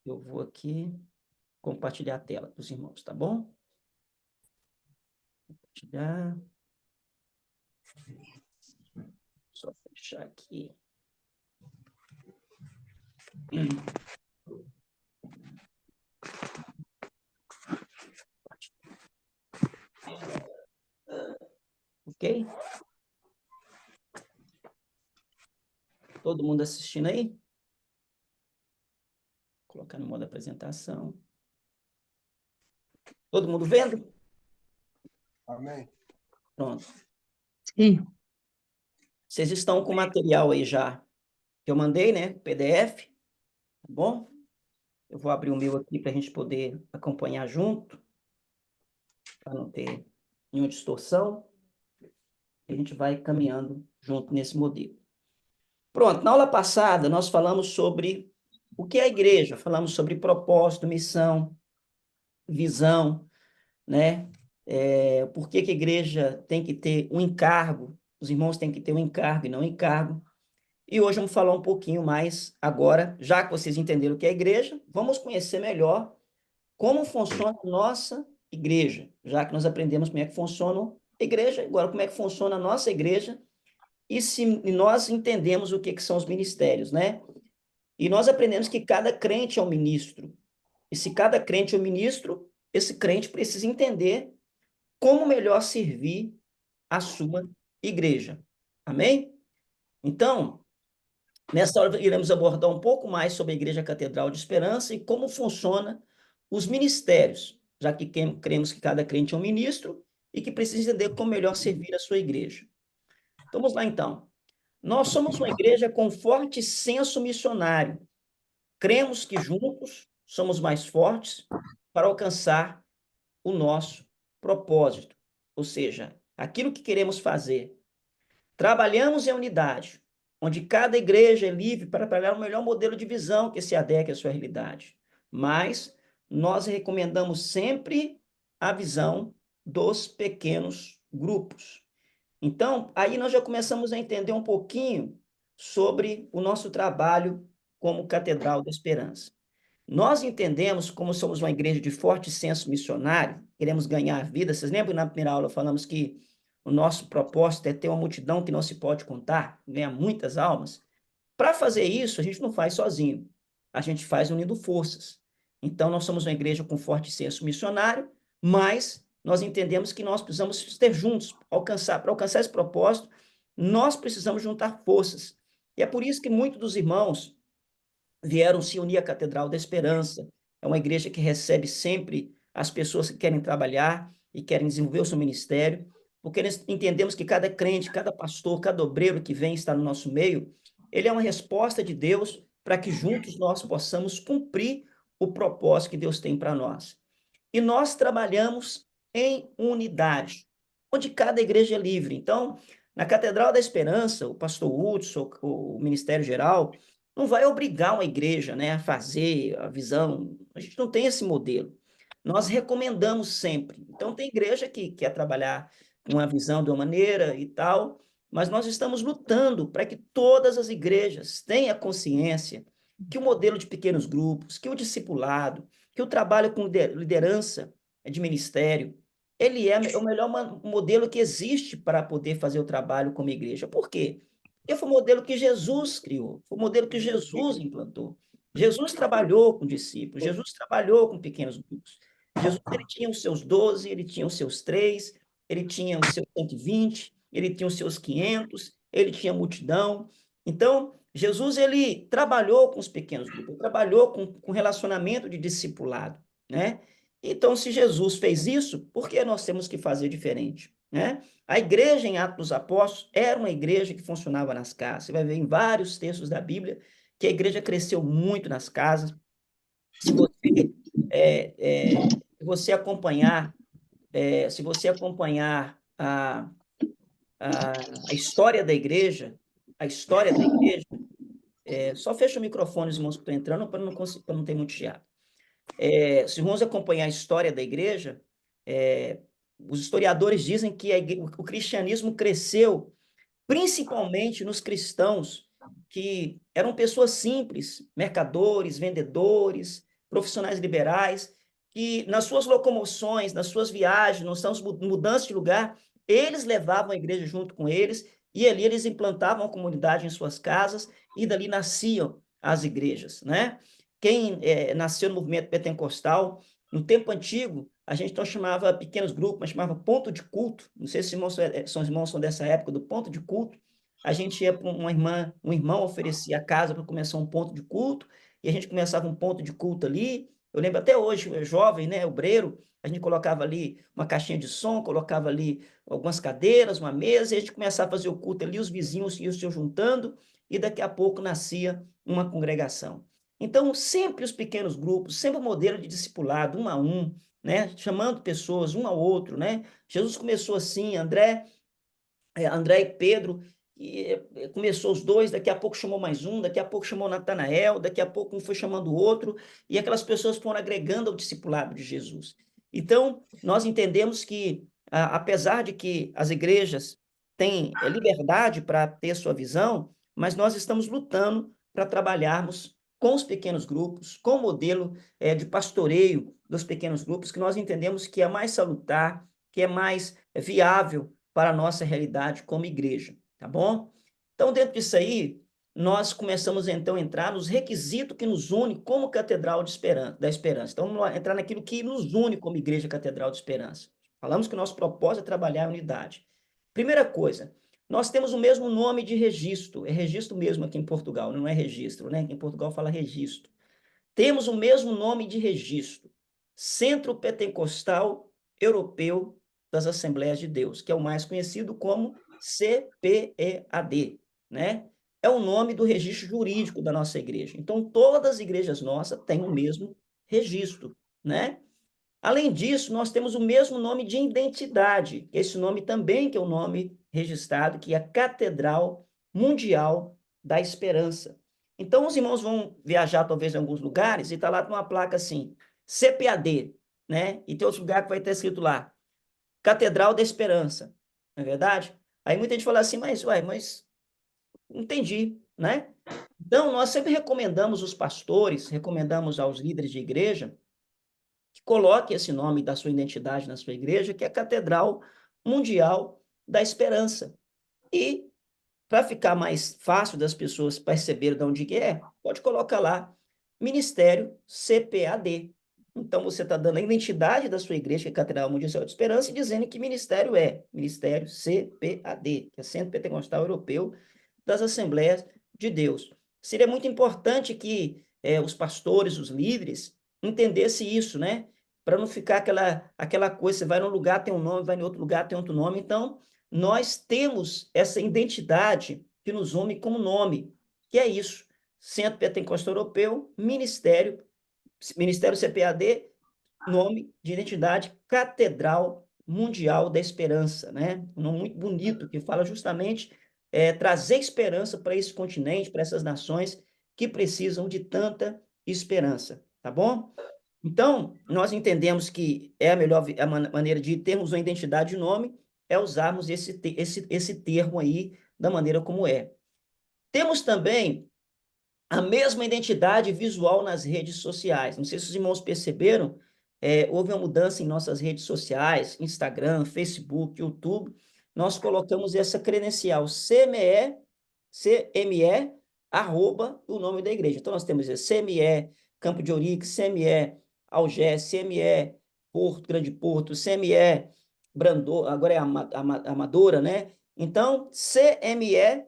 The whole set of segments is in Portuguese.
Eu vou aqui compartilhar a tela para os irmãos, tá bom? Compartilhar. Só fechar aqui. Ok? Todo mundo assistindo aí? Vou colocar no modo apresentação. Todo mundo vendo? Amém. Pronto. Sim. Vocês estão com o material aí já que eu mandei, né? PDF, tá bom? Eu vou abrir o meu aqui para a gente poder acompanhar junto, para não ter nenhuma distorção. A gente vai caminhando junto nesse modelo. Pronto, na aula passada nós falamos sobre o que é a igreja, falamos sobre propósito, missão, visão, né? Por que que a igreja tem que ter um encargo, os irmãos têm que ter um encargo e não um encargo. E hoje vamos falar um pouquinho mais agora, já que vocês entenderam o que é a igreja, vamos conhecer melhor como funciona a nossa igreja, já que nós aprendemos como é que funciona a igreja, agora como é que funciona a nossa igreja e se nós entendemos o que são os ministérios, né? E nós aprendemos que cada crente é um ministro. E se cada crente é um ministro, esse crente precisa entender como melhor servir a sua igreja. Amém? Então, nessa hora iremos abordar um pouco mais sobre a Igreja Catedral de Esperança e como funciona os ministérios, já que cremos que cada crente é um ministro e que precisa entender como melhor servir a sua igreja. Vamos lá, então. Nós somos uma igreja com forte senso missionário. Cremos que juntos somos mais fortes para alcançar o nosso propósito, ou seja, aquilo que queremos fazer. Trabalhamos em unidade, onde cada igreja é livre para trabalhar o melhor modelo de visão que se adeque à sua realidade. Mas nós recomendamos sempre a visão dos pequenos grupos. Então, aí nós já começamos a entender um pouquinho sobre o nosso trabalho como Catedral da Esperança. Nós entendemos, como somos uma igreja de forte senso missionário, queremos ganhar vida. Vocês lembram que na primeira aula falamos que o nosso propósito é ter uma multidão que não se pode contar, ganhar muitas almas? Para fazer isso, a gente não faz sozinho, a gente faz unindo forças. Então, nós somos uma igreja com forte senso missionário, mas nós entendemos que nós precisamos ter juntos, para alcançar esse propósito, nós precisamos juntar forças. E é por isso que muitos dos irmãos vieram se unir à Catedral da Esperança. É uma igreja que recebe sempre as pessoas que querem trabalhar e querem desenvolver o seu ministério, porque nós entendemos que cada crente, cada pastor, cada obreiro que vem estar no nosso meio, ele é uma resposta de Deus para que juntos nós possamos cumprir o propósito que Deus tem para nós. E nós trabalhamos em unidade, onde cada igreja é livre. Então, na Catedral da Esperança, o pastor Hudson, o Ministério Geral, não vai obrigar uma igreja, né, a fazer a visão. A gente não tem esse modelo. Nós recomendamos sempre. Então, tem igreja que quer trabalhar com a visão de uma maneira e tal, mas nós estamos lutando para que todas as igrejas tenham consciência que o modelo de pequenos grupos, que o discipulado, que o trabalho com liderança de ministério, ele é o melhor modelo que existe para poder fazer o trabalho como igreja. Por quê? Porque foi o modelo que Jesus criou, foi o modelo que Jesus implantou. Jesus trabalhou com discípulos, Jesus trabalhou com pequenos grupos. Jesus ele tinha os seus 12, ele tinha os seus 3, ele tinha os seus 120, ele tinha os seus 500, ele tinha multidão. Então, Jesus ele trabalhou com os pequenos grupos, ele trabalhou com relacionamento de discipulado, né? Então, se Jesus fez isso, por que nós temos que fazer diferente, né? A igreja em Atos dos Apóstolos era uma igreja que funcionava nas casas. Você vai ver em vários textos da Bíblia que a igreja cresceu muito nas casas. Se você, se você acompanhar, se você acompanhar a história da igreja, a história da igreja, só fecha o microfone, os irmãos que estão entrando, para não ter muito chiado. Se vamos acompanhar a história da igreja, os historiadores dizem que o cristianismo cresceu principalmente nos cristãos que eram pessoas simples, mercadores, vendedores, profissionais liberais, que nas suas locomoções, nas suas viagens, nas suas mudanças de lugar, eles levavam a igreja junto com eles, e ali eles implantavam a comunidade em suas casas, e dali nasciam as igrejas, né? Quem nasceu no movimento pentecostal, no tempo antigo, a gente então chamava pequenos grupos, mas chamava ponto de culto. Não sei se os irmãos são dessa época do ponto de culto. A gente ia para uma irmã, um irmão oferecia a casa para começar um ponto de culto, e a gente começava um ponto de culto ali. Eu lembro até hoje, jovem, né, obreiro, a gente colocava ali uma caixinha de som, colocava ali algumas cadeiras, uma mesa, e a gente começava a fazer o culto ali, os vizinhos iam se juntando, e daqui a pouco nascia uma congregação. Então, sempre os pequenos grupos, sempre o modelo de discipulado, um a um, né, chamando pessoas, um ao outro, né? Jesus começou assim, André e Pedro, e começou os dois, daqui a pouco chamou mais um, daqui a pouco chamou Natanael, daqui a pouco um foi chamando o outro, e aquelas pessoas foram agregando ao discipulado de Jesus. Então, nós entendemos que, apesar de que as igrejas têm liberdade para ter sua visão, mas nós estamos lutando para trabalharmos com os pequenos grupos, com o modelo de pastoreio dos pequenos grupos, que nós entendemos que é mais salutar, que é mais viável para a nossa realidade como igreja, tá bom? Então, dentro disso aí, nós começamos então a entrar nos requisitos que nos une como Catedral da Esperança. Então, vamos entrar naquilo que nos une como Igreja Catedral de Esperança. Falamos que o nosso propósito é trabalhar a unidade. Primeira coisa, nós temos o mesmo nome de registro, é registro mesmo aqui em Portugal, não é registro, né? Aqui em Portugal fala registro. Temos o mesmo nome de registro, Centro Pentecostal Europeu das Assembleias de Deus, que é o mais conhecido como CPEAD, né? É o nome do registro jurídico da nossa igreja. Então, todas as igrejas nossas têm o mesmo registro, né? Além disso, nós temos o mesmo nome de identidade, esse nome também que é o nome registrado, que é a Catedral Mundial da Esperança. Então, os irmãos vão viajar, talvez, em alguns lugares, e está lá uma placa assim, CPAD, né? E tem outro lugar que vai estar escrito lá, Catedral da Esperança, não é verdade? Aí muita gente fala assim, mas não entendi, né? Então, nós sempre recomendamos os pastores, recomendamos aos líderes de igreja, que coloque esse nome da sua identidade na sua igreja, que é a Catedral Mundial da Esperança. E, para ficar mais fácil das pessoas perceberem de onde é, pode colocar lá Ministério CPAD. Então, você está dando a identidade da sua igreja, que é a Catedral Mundial da Esperança, e dizendo que ministério é Ministério CPAD, que é Centro Pentecostal Europeu das Assembleias de Deus. Seria muito importante que os pastores, os líderes, entendessem isso, né? Para não ficar aquela coisa, você vai num lugar, tem um nome, vai em outro lugar, tem outro nome. Então, nós temos essa identidade que nos une como nome, que é isso, Centro Pentecostal Europeu, Ministério CPAD, nome de identidade Catedral Mundial da Esperança, né? Um nome muito bonito que fala justamente trazer esperança para esse continente, para essas nações que precisam de tanta esperança, tá bom? Então, nós entendemos que é a melhor maneira de termos uma identidade de nome é usarmos esse termo aí da maneira como é. Temos também a mesma identidade visual nas redes sociais. Não sei se os irmãos perceberam, houve uma mudança em nossas redes sociais, Instagram, Facebook, YouTube. Nós colocamos essa credencial CME, arroba o nome da igreja. Então, nós temos CME, Campo de Ourique, CME, Algés, CME, Porto, Grande Porto, CME, Brandô, agora é Amadora, né? Então, CME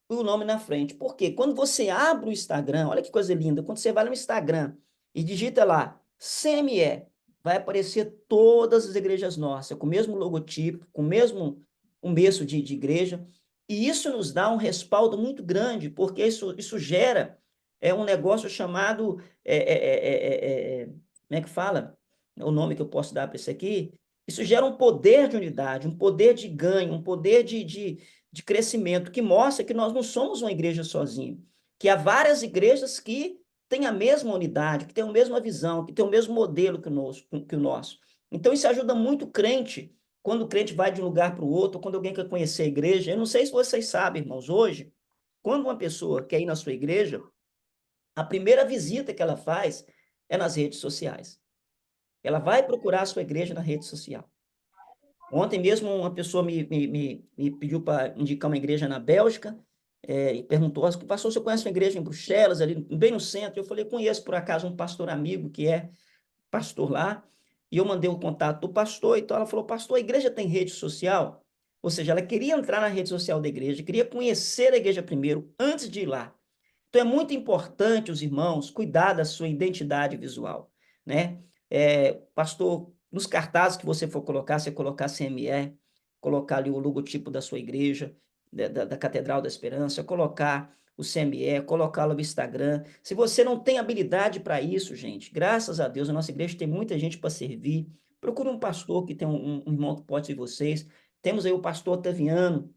o nome na frente. Por quê? Quando você abre o Instagram, olha que coisa linda, quando você vai no Instagram e digita lá CME, vai aparecer todas as igrejas nossas, com o mesmo logotipo, com o mesmo começo de igreja, e isso nos dá um respaldo muito grande, porque isso gera um negócio chamado, como é que fala? O nome que eu posso dar para isso aqui? Isso gera um poder de unidade, um poder de ganho, um poder de crescimento, que mostra que nós não somos uma igreja sozinha, que há várias igrejas que têm a mesma unidade, que têm a mesma visão, que têm o mesmo modelo que o nosso. Então, isso ajuda muito o crente, quando o crente vai de um lugar para o outro, quando alguém quer conhecer a igreja. Eu não sei se vocês sabem, irmãos, hoje, quando uma pessoa quer ir na sua igreja, a primeira visita que ela faz é nas redes sociais. Ela vai procurar a sua igreja na rede social. Ontem mesmo uma pessoa me pediu para indicar uma igreja na Bélgica, e perguntou, pastor, você conhece uma igreja em Bruxelas, ali bem no centro? Eu falei, conheço por acaso um pastor amigo que é pastor lá, e eu mandei o contato do pastor, então ela falou, pastor, a igreja tem rede social? Ou seja, ela queria entrar na rede social da igreja, queria conhecer a igreja primeiro, antes de ir lá. Então, é muito importante, os irmãos, cuidar da sua identidade visual, né? Pastor, nos cartazes que você for colocar, você colocar CME, colocar ali o logotipo da sua igreja, da Catedral da Esperança, colocar o CME, colocá-lo no Instagram. Se você não tem habilidade para isso, gente, graças a Deus, a nossa igreja tem muita gente para servir. Procure um pastor que tem um irmão que pode ser vocês. Temos aí o pastor Otaviano,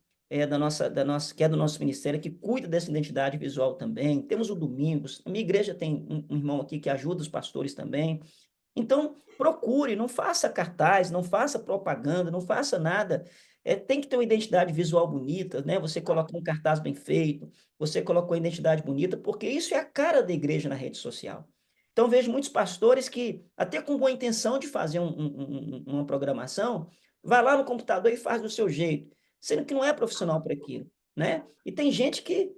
que é do nosso ministério, que cuida dessa identidade visual também. Temos o Domingos, a minha igreja tem um irmão aqui que ajuda os pastores também. Então, procure, não faça cartaz, não faça propaganda, não faça nada. Tem que ter uma identidade visual bonita, né? Você colocou um cartaz bem feito, você colocou uma identidade bonita, porque isso é a cara da igreja na rede social. Então, vejo muitos pastores que, até com boa intenção de fazer uma programação, vai lá no computador e faz do seu jeito, sendo que não é profissional para aquilo, né? E tem gente que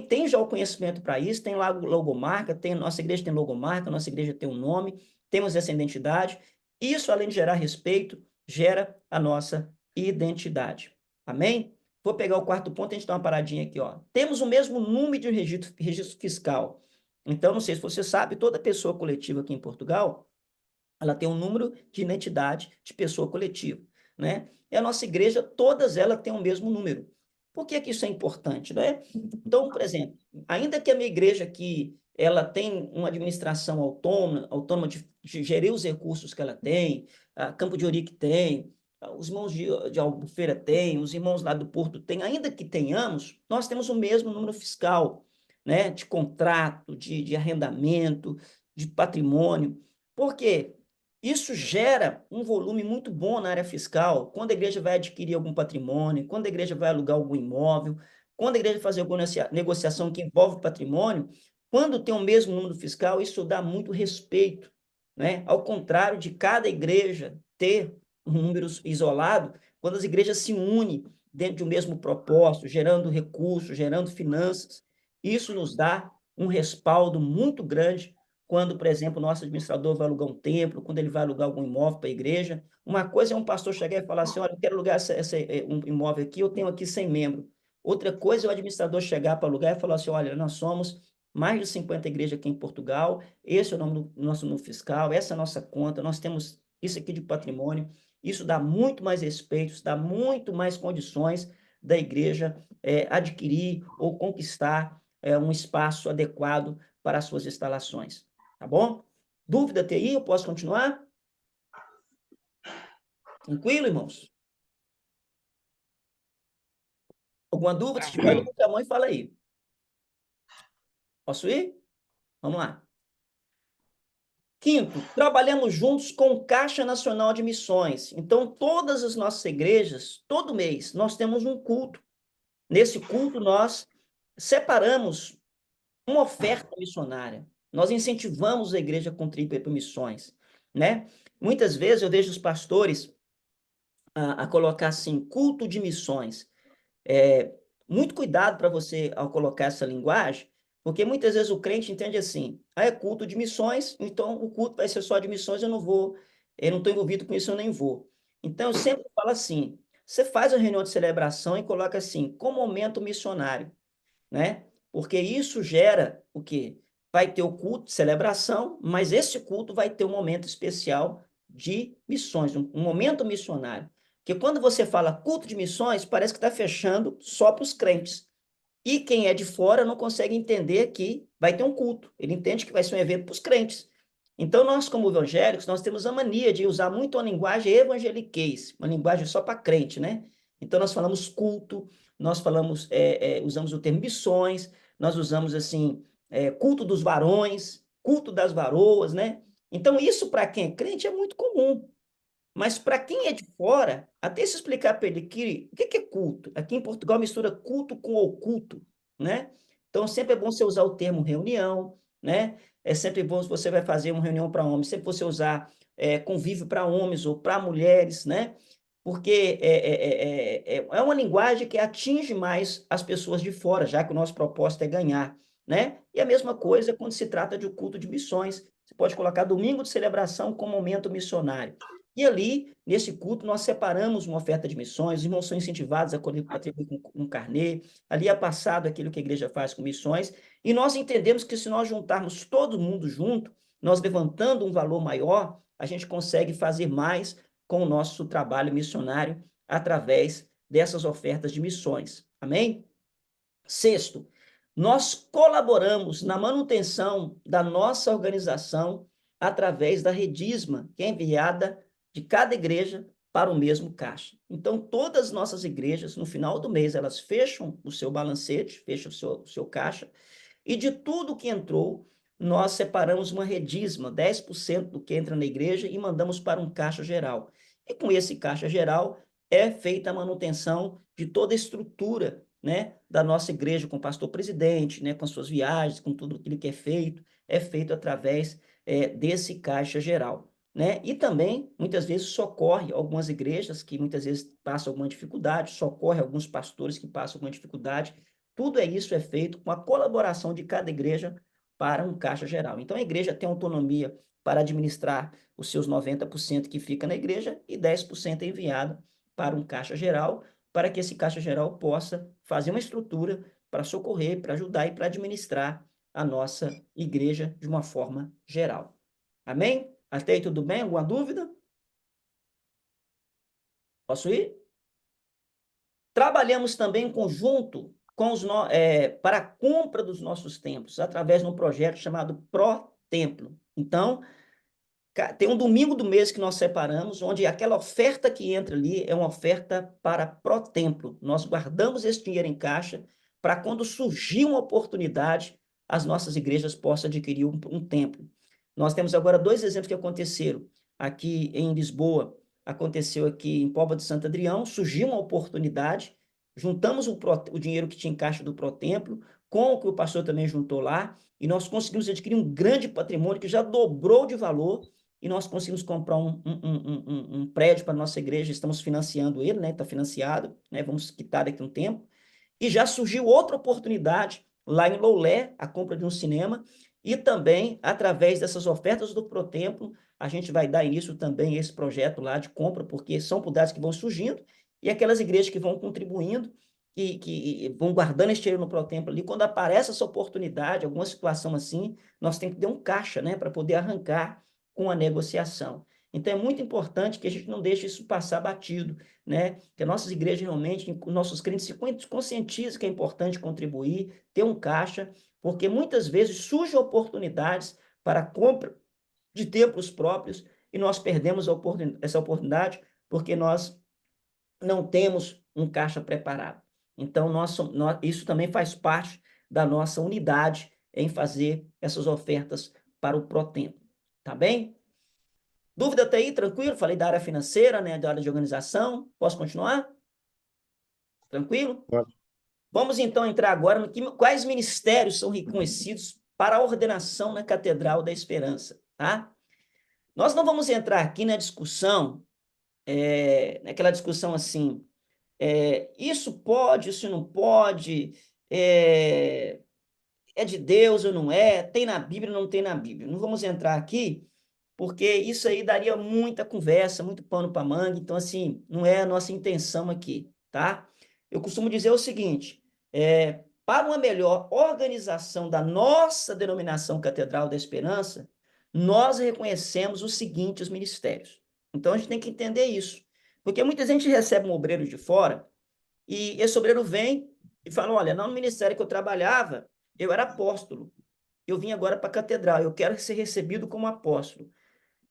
tem já o conhecimento para isso, tem lá logomarca, nossa igreja tem logomarca, nossa igreja tem um nome, temos essa identidade. Isso, além de gerar respeito, gera a nossa identidade. Amém? Vou pegar o quarto ponto e a gente dá uma paradinha aqui, ó. Temos o mesmo número de registro fiscal. Então, não sei se você sabe, toda pessoa coletiva aqui em Portugal, ela tem um número de identidade de pessoa coletiva, né? E a nossa igreja, todas elas têm o mesmo número. Por que que isso é importante, né? Então, por exemplo, ainda que a minha igreja aqui, ela tem uma administração autônoma de gerir os recursos que ela tem, a Campo de Ourique tem, os irmãos de Albufeira tem, os irmãos lá do Porto tem, ainda que tenhamos, nós temos o mesmo número fiscal, né? De contrato, de arrendamento, de patrimônio. Por quê? Isso gera um volume muito bom na área fiscal, quando a igreja vai adquirir algum patrimônio, quando a igreja vai alugar algum imóvel, quando a igreja fazer alguma negociação que envolve patrimônio, quando tem o mesmo número fiscal, isso dá muito respeito, né? Ao contrário de cada igreja ter um número isolado, quando as igrejas se unem dentro de um mesmo propósito, gerando recursos, gerando finanças, isso nos dá um respaldo muito grande quando, por exemplo, o nosso administrador vai alugar um templo, quando ele vai alugar algum imóvel para a igreja. Uma coisa é um pastor chegar e falar assim, olha, eu quero alugar um imóvel aqui, eu tenho aqui 100 membros. Outra coisa é o administrador chegar para alugar e falar assim, olha, nós somos mais de 50 igrejas aqui em Portugal, esse é o nome do nosso número fiscal, essa é a nossa conta, nós temos isso aqui de patrimônio. Isso dá muito mais respeito, isso dá muito mais condições da igreja adquirir ou conquistar um espaço adequado para as suas instalações. Tá bom? Dúvida até aí? Eu posso continuar? Tranquilo, irmãos? Alguma dúvida? Se tiver, levanta a mão e fala aí. Posso ir? Vamos lá. Quinto, trabalhamos juntos com Caixa Nacional de Missões. Então, todas as nossas igrejas, todo mês, nós temos um culto. Nesse culto, nós separamos uma oferta missionária. Nós incentivamos a igreja a contribuir para missões, né? Muitas vezes eu vejo os pastores a colocar assim, culto de missões. Muito cuidado para você ao colocar essa linguagem, porque muitas vezes o crente entende assim, é culto de missões, então o culto vai ser só de missões, eu não estou envolvido com isso, eu nem vou. Então eu sempre falo assim, você faz a reunião de celebração e coloca assim, com momento missionário, né? Porque isso gera o quê? Vai ter o culto de celebração, mas esse culto vai ter um momento especial de missões, um momento missionário. Porque quando você fala culto de missões, parece que está fechando só para os crentes. E quem é de fora não consegue entender que vai ter um culto. Ele entende que vai ser um evento para os crentes. Então, nós, como evangélicos, nós temos a mania de usar muito a linguagem evangeliquez, uma linguagem só para crente, né? Então, nós falamos culto, nós falamos, usamos o termo missões, nós usamos, assim, culto dos varões, culto das varoas, né? Então, isso para quem é crente é muito comum. Mas para quem é de fora, até se explicar para ele que o que é culto? Aqui em Portugal mistura culto com oculto, né? Então sempre é bom você usar o termo reunião, né? É sempre bom se você vai fazer uma reunião para homens, sempre você usar convívio para homens ou para mulheres, né? Porque é uma linguagem que atinge mais as pessoas de fora, já que o nosso propósito é ganhar, né? E a mesma coisa quando se trata de um culto de missões. Você pode colocar domingo de celebração como momento missionário. E ali, nesse culto, nós separamos uma oferta de missões, os irmãos são incentivados a contribuir com um carnê, ali é passado aquilo que a igreja faz com missões, e nós entendemos que se nós juntarmos todo mundo junto, nós levantando um valor maior, a gente consegue fazer mais com o nosso trabalho missionário através dessas ofertas de missões. Amém? Sexto, nós colaboramos na manutenção da nossa organização através da redisma, que é enviada de cada igreja para o mesmo caixa. Então, todas as nossas igrejas, no final do mês, elas fecham o seu balancete, fecham o seu caixa, e de tudo que entrou, nós separamos uma redisma, 10% do que entra na igreja, e mandamos para um caixa geral. E com esse caixa geral é feita a manutenção de toda a estrutura, né, da nossa igreja, com o pastor presidente, né, com as suas viagens, com tudo aquilo que é feito através desse caixa geral. Né? E também, muitas vezes, socorre algumas igrejas que muitas vezes passam alguma dificuldade, socorre alguns pastores que passam alguma dificuldade. Tudo isso é feito com a colaboração de cada igreja para um caixa geral. Então, a igreja tem autonomia para administrar os seus 90% que fica na igreja e 10% é enviado para um caixa geral, para que esse caixa geral possa fazer uma estrutura para socorrer, para ajudar e para administrar a nossa igreja de uma forma geral. Amém? Até aí tudo bem? Alguma dúvida? Posso ir? Trabalhamos também em conjunto com para a compra dos nossos templos, através de um projeto chamado Pro Templo. Então, tem um domingo do mês que nós separamos, onde aquela oferta que entra ali é uma oferta para pró-templo. Nós guardamos esse dinheiro em caixa para quando surgir uma oportunidade, as nossas igrejas possam adquirir um templo. Nós temos agora 2 exemplos que aconteceram. Aqui em Lisboa, aconteceu aqui em Póvoa de Santo Adrião, surgiu uma oportunidade, juntamos o dinheiro que tinha em caixa do pró-templo, com o que o pastor também juntou lá, e nós conseguimos adquirir um grande patrimônio que já dobrou de valor, e nós conseguimos comprar um prédio para a nossa igreja, estamos financiando ele, né? Está financiado, né? Vamos quitar daqui a um tempo. E já surgiu outra oportunidade lá em Loulé, a compra de um cinema, e também, através dessas ofertas do ProTemplo, a gente vai dar início também a esse projeto lá de compra, porque são oportunidades que vão surgindo, e aquelas igrejas que vão contribuindo, que vão guardando esse dinheiro no ProTemplo ali, quando aparece essa oportunidade, alguma situação assim, nós temos que ter um caixa, né, para poder arrancar com a negociação. Então, é muito importante que a gente não deixe isso passar batido, né? Que as nossas igrejas realmente, nossos crentes se conscientizem que é importante contribuir, ter um caixa, porque muitas vezes surgem oportunidades para a compra de templos próprios e nós perdemos essa oportunidade porque nós não temos um caixa preparado. Então, isso também faz parte da nossa unidade em fazer essas ofertas para o ProTemplo. Tá bem? Dúvida até aí? Tranquilo? Falei da área financeira, né? Da área de organização. Posso continuar? Tranquilo? Pode. Vamos então entrar agora no quais ministérios são reconhecidos para a ordenação na Catedral da Esperança, tá? Nós não vamos entrar aqui na discussão, naquela discussão assim, isso pode, isso não pode, é de Deus ou não é, tem na Bíblia ou não tem na Bíblia. Não vamos entrar aqui, porque isso aí daria muita conversa, muito pano para manga, então, assim, não é a nossa intenção aqui, tá? Eu costumo dizer o seguinte, para uma melhor organização da nossa denominação Catedral da Esperança, nós reconhecemos os seguintes ministérios. Então, a gente tem que entender isso, porque muita gente recebe um obreiro de fora, e esse obreiro vem e fala, olha, no ministério que eu trabalhava, eu era apóstolo, eu vim agora para a catedral, eu quero ser recebido como apóstolo.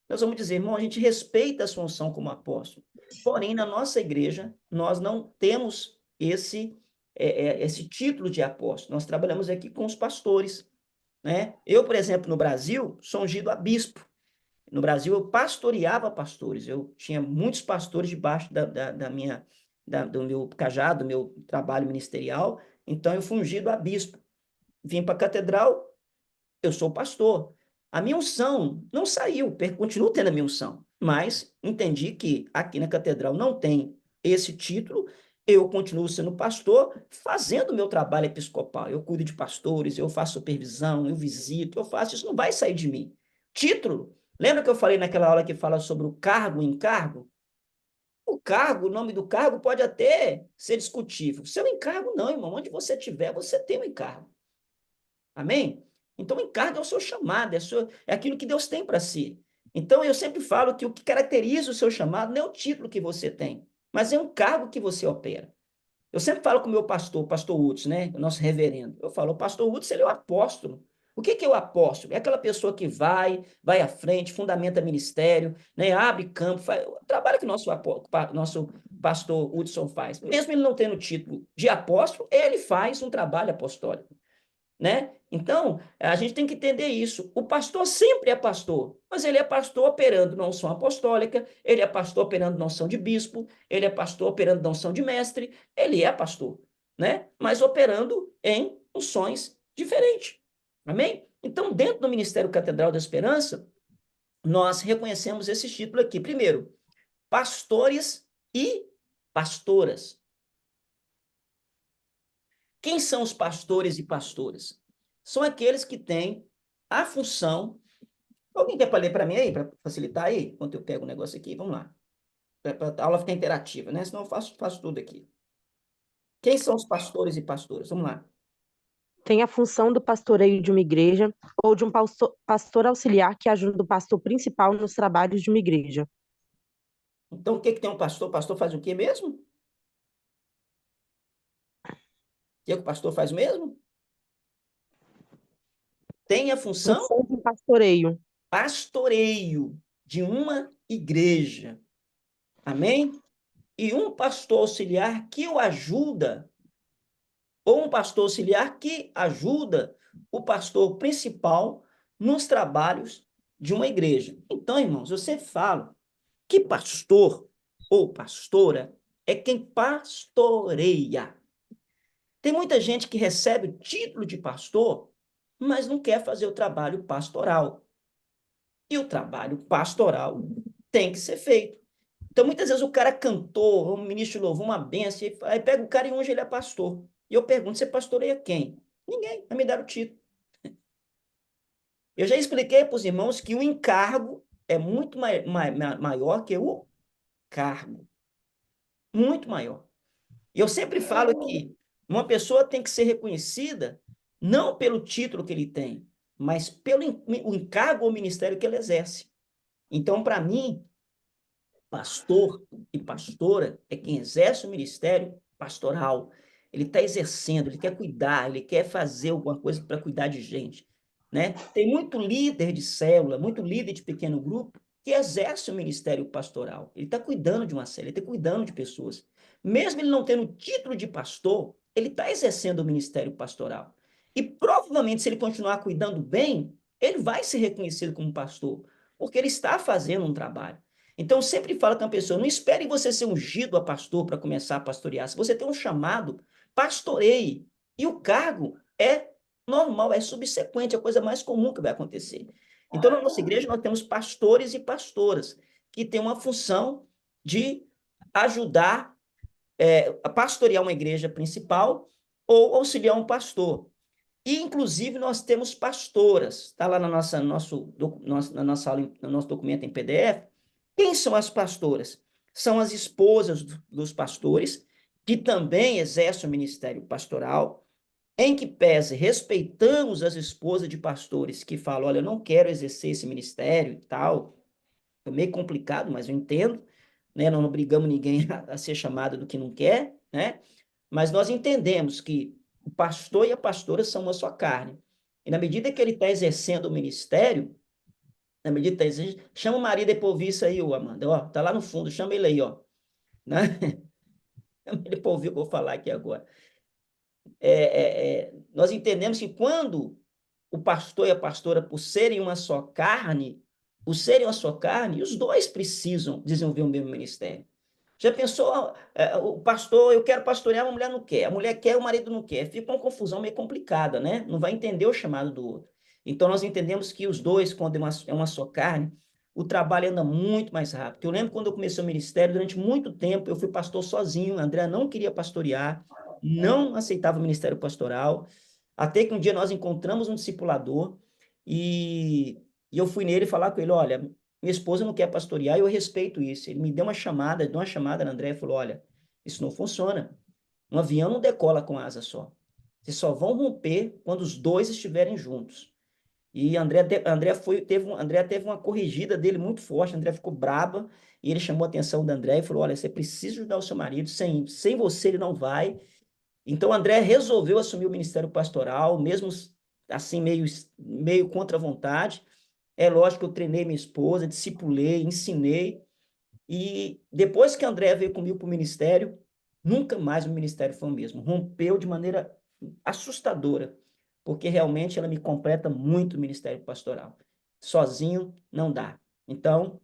Nós vamos dizer, irmão, a gente respeita a sua unção como apóstolo, porém, na nossa igreja, nós não temos esse título de apóstolo, nós trabalhamos aqui com os pastores, né? Eu, por exemplo, no Brasil, sou ungido a bispo, No Brasil, eu pastoreava pastores. Eu tinha muitos pastores debaixo do meu cajado, do meu trabalho ministerial. Então, eu fui ungido a bispo. Vim para a catedral, eu sou pastor. A minha unção não saiu, continuo tendo a minha unção, mas entendi que aqui na catedral não tem esse título, eu continuo sendo pastor, fazendo o meu trabalho episcopal. Eu cuido de pastores, eu faço supervisão, eu visito, eu faço, isso não vai sair de mim. Título, lembra que eu falei naquela aula que fala sobre o cargo e encargo? O cargo, o nome do cargo pode até ser discutível. O seu encargo não, irmão. Onde você estiver, você tem um encargo. Amém? Então, o encargo é o seu chamado, é aquilo que Deus tem para si. Então, eu sempre falo que o que caracteriza o seu chamado não é o título que você tem, mas é um cargo que você opera. Eu sempre falo com o meu pastor, o pastor Hudson, né? O nosso reverendo. Eu falo, o pastor Hudson, ele é o apóstolo. O que é o apóstolo? É aquela pessoa que vai à frente, fundamenta ministério, né? Abre campo, faz o trabalho que nosso pastor Hudson faz. Mesmo ele não tendo o título de apóstolo, ele faz um trabalho apostólico, né? Então, a gente tem que entender isso. O pastor sempre é pastor, mas ele é pastor operando na unção apostólica, ele é pastor operando na unção de bispo, ele é pastor operando na unção de mestre, ele é pastor, né? Mas operando em unções diferentes. Amém? Então, dentro do Ministério Catedral da Esperança, nós reconhecemos esse título aqui. Primeiro, pastores e pastoras. Quem são os pastores e pastoras? São aqueles que têm a função. Alguém quer ler para mim aí, para facilitar aí? Enquanto eu pego o negócio aqui, vamos lá. Para a aula ficar interativa, né? Senão eu faço tudo aqui. Quem são os pastores e pastoras? Vamos lá. Tem a função do pastoreio de uma igreja ou de um pastor auxiliar que ajuda o pastor principal nos trabalhos de uma igreja. Então, o que tem um pastor? O pastor faz o quê mesmo? O que o pastor faz mesmo? Tem a função Função de pastoreio. pastoreio de uma igreja. Amém? E um pastor auxiliar que o ajuda, ou um pastor auxiliar que ajuda o pastor principal nos trabalhos de uma igreja. Então, irmãos, eu sempre falo que pastor ou pastora é quem pastoreia. Tem muita gente que recebe o título de pastor, mas não quer fazer o trabalho pastoral. E o trabalho pastoral tem que ser feito. Então, muitas vezes o cara cantou, um ministro de louvor, uma benção, aí pega o cara e hoje ele é pastor. E eu pergunto, você pastoreia quem? Ninguém, vai me dar o título. Eu já expliquei para os irmãos que o encargo é muito maior que o cargo. Muito maior. E eu sempre falo que uma pessoa tem que ser reconhecida não pelo título que ele tem, mas pelo o encargo ou ministério que ele exerce. Então, para mim, pastor e pastora é quem exerce o ministério pastoral. Ele está exercendo, ele quer cuidar, ele quer fazer alguma coisa para cuidar de gente, né? Tem muito líder de célula, muito líder de pequeno grupo que exerce o ministério pastoral. Ele está cuidando de uma célula, ele está cuidando de pessoas. Mesmo ele não tendo o título de pastor, ele está exercendo o ministério pastoral. E provavelmente, se ele continuar cuidando bem, ele vai ser reconhecido como pastor, porque ele está fazendo um trabalho. Então, eu sempre falo com a pessoa, não espere você ser ungido a pastor para começar a pastorear. Se você tem um chamado, pastoreie. E o cargo é normal, é subsequente, é a coisa mais comum que vai acontecer. Então, na nossa igreja, nós temos pastores e pastoras que têm uma função de ajudar a pastorear uma igreja principal ou auxiliar um pastor. E, inclusive, nós temos pastoras, está lá na na nossa aula, no nosso documento em PDF. Quem são as pastoras? São as esposas dos pastores, que também exercem o ministério pastoral, em que pese respeitamos as esposas de pastores que falam, olha, eu não quero exercer esse ministério e tal, é meio complicado, mas eu entendo, né? Não obrigamos ninguém a ser chamado do que não quer, né? Mas nós entendemos que o pastor e a pastora são uma só carne. E na medida que ele está exercendo o ministério, na medida que está exercendo, chama o marido e ouvir isso aí, ô Amanda, ó, tá lá no fundo, chama ele aí, ó. Né? Chama ele para ouvir o que eu vou falar aqui agora. Nós entendemos que quando o pastor e a pastora, por serem uma só carne, o ser e a sua carne, e os dois precisam desenvolver o mesmo ministério. Já pensou, o pastor, eu quero pastorear, a mulher não quer, a mulher quer, o marido não quer, fica uma confusão meio complicada, né? Não vai entender o chamado do outro. Então, nós entendemos que os dois, quando é uma só carne, o trabalho anda muito mais rápido. Eu lembro quando eu comecei o ministério, durante muito tempo, eu fui pastor sozinho, a André não queria pastorear, não aceitava o ministério pastoral, até que um dia nós encontramos um discipulador e eu fui nele falar com ele, olha, minha esposa não quer pastorear e eu respeito isso. Ele me deu uma chamada na André e falou, olha, isso não funciona. Um avião não decola com asa só. Vocês só vão romper quando os dois estiverem juntos. E André teve uma corrigida dele muito forte, André ficou braba, e ele chamou a atenção da André e falou, olha, você precisa ajudar o seu marido, sem você ele não vai. Então, André resolveu assumir o ministério pastoral, mesmo assim, meio contra a vontade. É lógico que eu treinei minha esposa, discipulei, ensinei, e depois que André veio comigo para o ministério, nunca mais o ministério foi o mesmo. Rompeu de maneira assustadora, porque realmente ela me completa muito o ministério pastoral. Sozinho não dá. Então,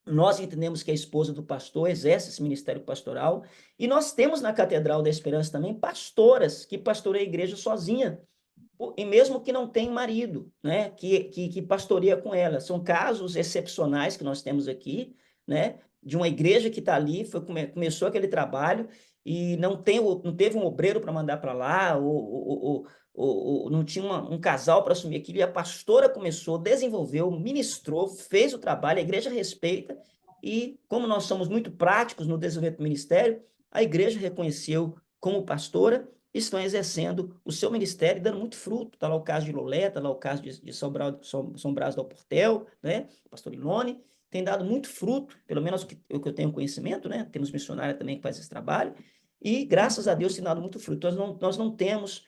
nós entendemos que a esposa do pastor exerce esse ministério pastoral, e nós temos na Catedral da Esperança também pastoras que pastoreiam a igreja sozinha, e mesmo que não tem marido, né, que pastoreia com ela. São casos excepcionais que nós temos aqui, né, de uma igreja que está ali, começou aquele trabalho e não teve um obreiro para mandar para lá, ou não tinha um casal para assumir aquilo, e a pastora começou, desenvolveu, ministrou, fez o trabalho, a igreja respeita, e como nós somos muito práticos no desenvolvimento do ministério, a igreja reconheceu como pastora, estão exercendo o seu ministério e dando muito fruto. Está lá o caso de Lolé, está lá o caso de São Brás do Alportel, né? Pastor Ilone, tem dado muito fruto, pelo menos o que eu tenho conhecimento, né? Temos missionária também que faz esse trabalho, e graças a Deus tem dado muito fruto. Nós não temos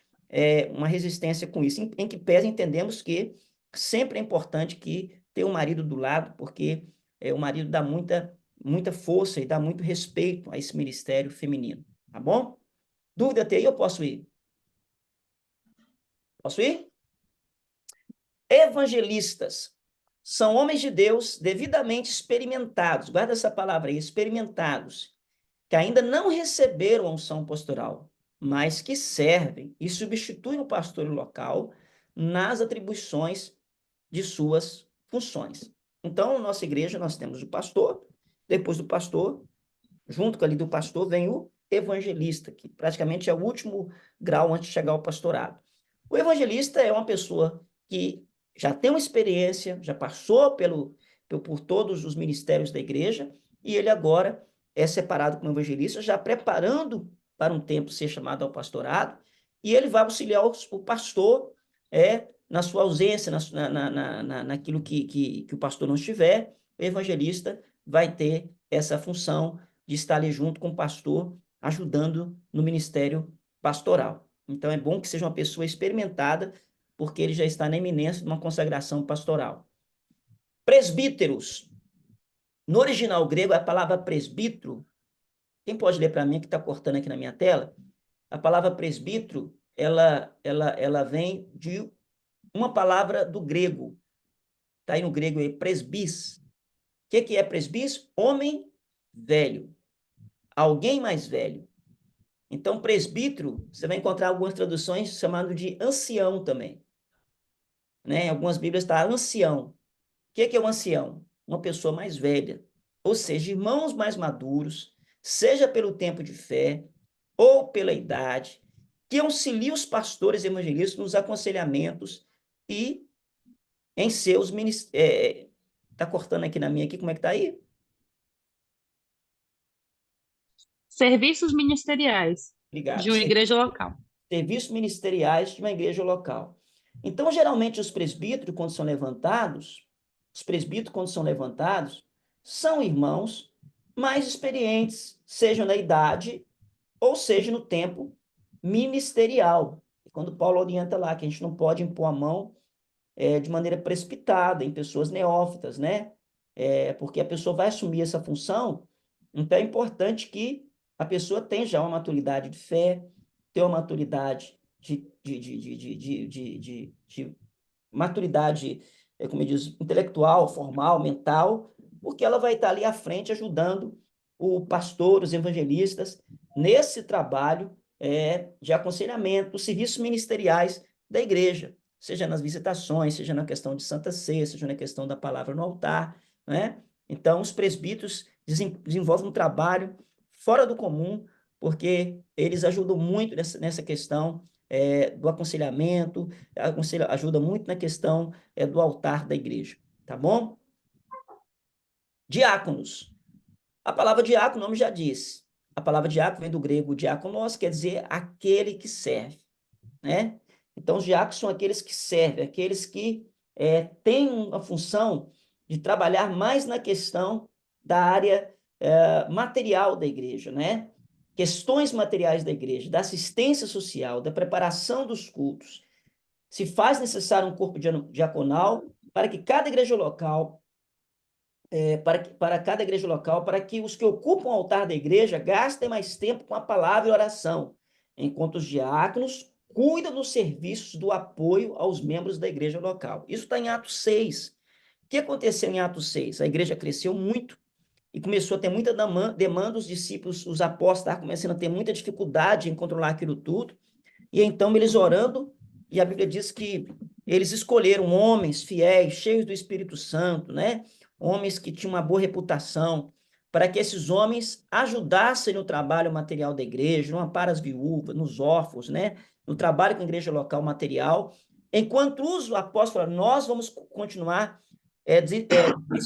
uma resistência com isso, em que pese entendemos que sempre é importante que ter um marido do lado, porque o marido dá muita força e dá muito respeito a esse ministério feminino, tá bom? Dúvida até aí, eu posso ir? Posso ir? Evangelistas são homens de Deus devidamente experimentados, guarda essa palavra aí, experimentados, que ainda não receberam a unção pastoral, mas que servem e substituem o pastor local nas atribuições de suas funções. Então, na nossa igreja, nós temos o pastor, depois do pastor, junto com ali do pastor, vem o evangelista, que praticamente é o último grau antes de chegar ao pastorado. O evangelista é uma pessoa que já tem uma experiência, já passou por todos os ministérios da igreja, e ele agora é separado como evangelista, já preparando para um tempo ser chamado ao pastorado, e ele vai auxiliar o pastor na sua ausência, naquilo que o pastor não estiver, o evangelista vai ter essa função de estar ali junto com o pastor, ajudando no ministério pastoral. Então, é bom que seja uma pessoa experimentada, porque ele já está na iminência de uma consagração pastoral. Presbíteros. No original grego, a palavra presbítero, quem pode ler para mim, que está cortando aqui na minha tela? A palavra presbítero, ela vem de uma palavra do grego. Está aí no grego, presbis. O que é presbis? Homem velho. Alguém mais velho. Então, presbítero, você vai encontrar algumas traduções chamando de ancião também. Né? Em algumas Bíblias está ancião. O que é o ancião? Uma pessoa mais velha. Ou seja, irmãos mais maduros, seja pelo tempo de fé ou pela idade, que auxiliam os pastores e evangelistas nos aconselhamentos e em seus ministérios. Está cortando aqui na minha, aqui, como é que está aí? Serviços ministeriais Obrigado. de uma igreja local. Serviços ministeriais de uma igreja local. Então, geralmente, os presbíteros, quando são levantados, são irmãos mais experientes, seja na idade ou seja no tempo ministerial. Quando Paulo orienta lá que a gente não pode impor a mão de maneira precipitada em pessoas neófitas, né? Porque a pessoa vai assumir essa função, então é importante que a pessoa tenha já uma maturidade de fé, tenha uma maturidade de maturidade como diz, intelectual, formal, mental, porque ela vai estar ali à frente ajudando o pastor, os evangelistas, nesse trabalho de aconselhamento, os serviços ministeriais da igreja, seja nas visitações, seja na questão de Santa Ceia, seja na questão da palavra no altar, né? Então, os presbíteros desenvolvem um trabalho fora do comum, porque eles ajudam muito nessa questão do aconselhamento, ajuda muito na questão do altar da igreja, tá bom? Diáconos. A palavra diácono, o nome já diz. A palavra diácono vem do grego diakonos, quer dizer aquele que serve, né? Então, os diáconos são aqueles que servem, aqueles que têm a função de trabalhar mais na questão da área material da igreja, né? Questões materiais da igreja, da assistência social, da preparação dos cultos. Se faz necessário um corpo diaconal para que cada igreja local, para que os que ocupam o altar da igreja gastem mais tempo com a palavra e oração, enquanto os diáconos cuidam dos serviços do apoio aos membros da igreja local. Isso está em Atos 6. O que aconteceu em Atos 6? A igreja cresceu muito e começou a ter muita demanda, os discípulos, os apóstolos estavam começando a ter muita dificuldade em controlar aquilo tudo, e então eles orando, e a Bíblia diz que eles escolheram homens fiéis, cheios do Espírito Santo, né? Homens que tinham uma boa reputação, para que esses homens ajudassem no trabalho material da igreja, no amparo às viúvas, nos órfãos, né? No trabalho com a igreja local material. Enquanto os apóstolos falaram, nós vamos continuar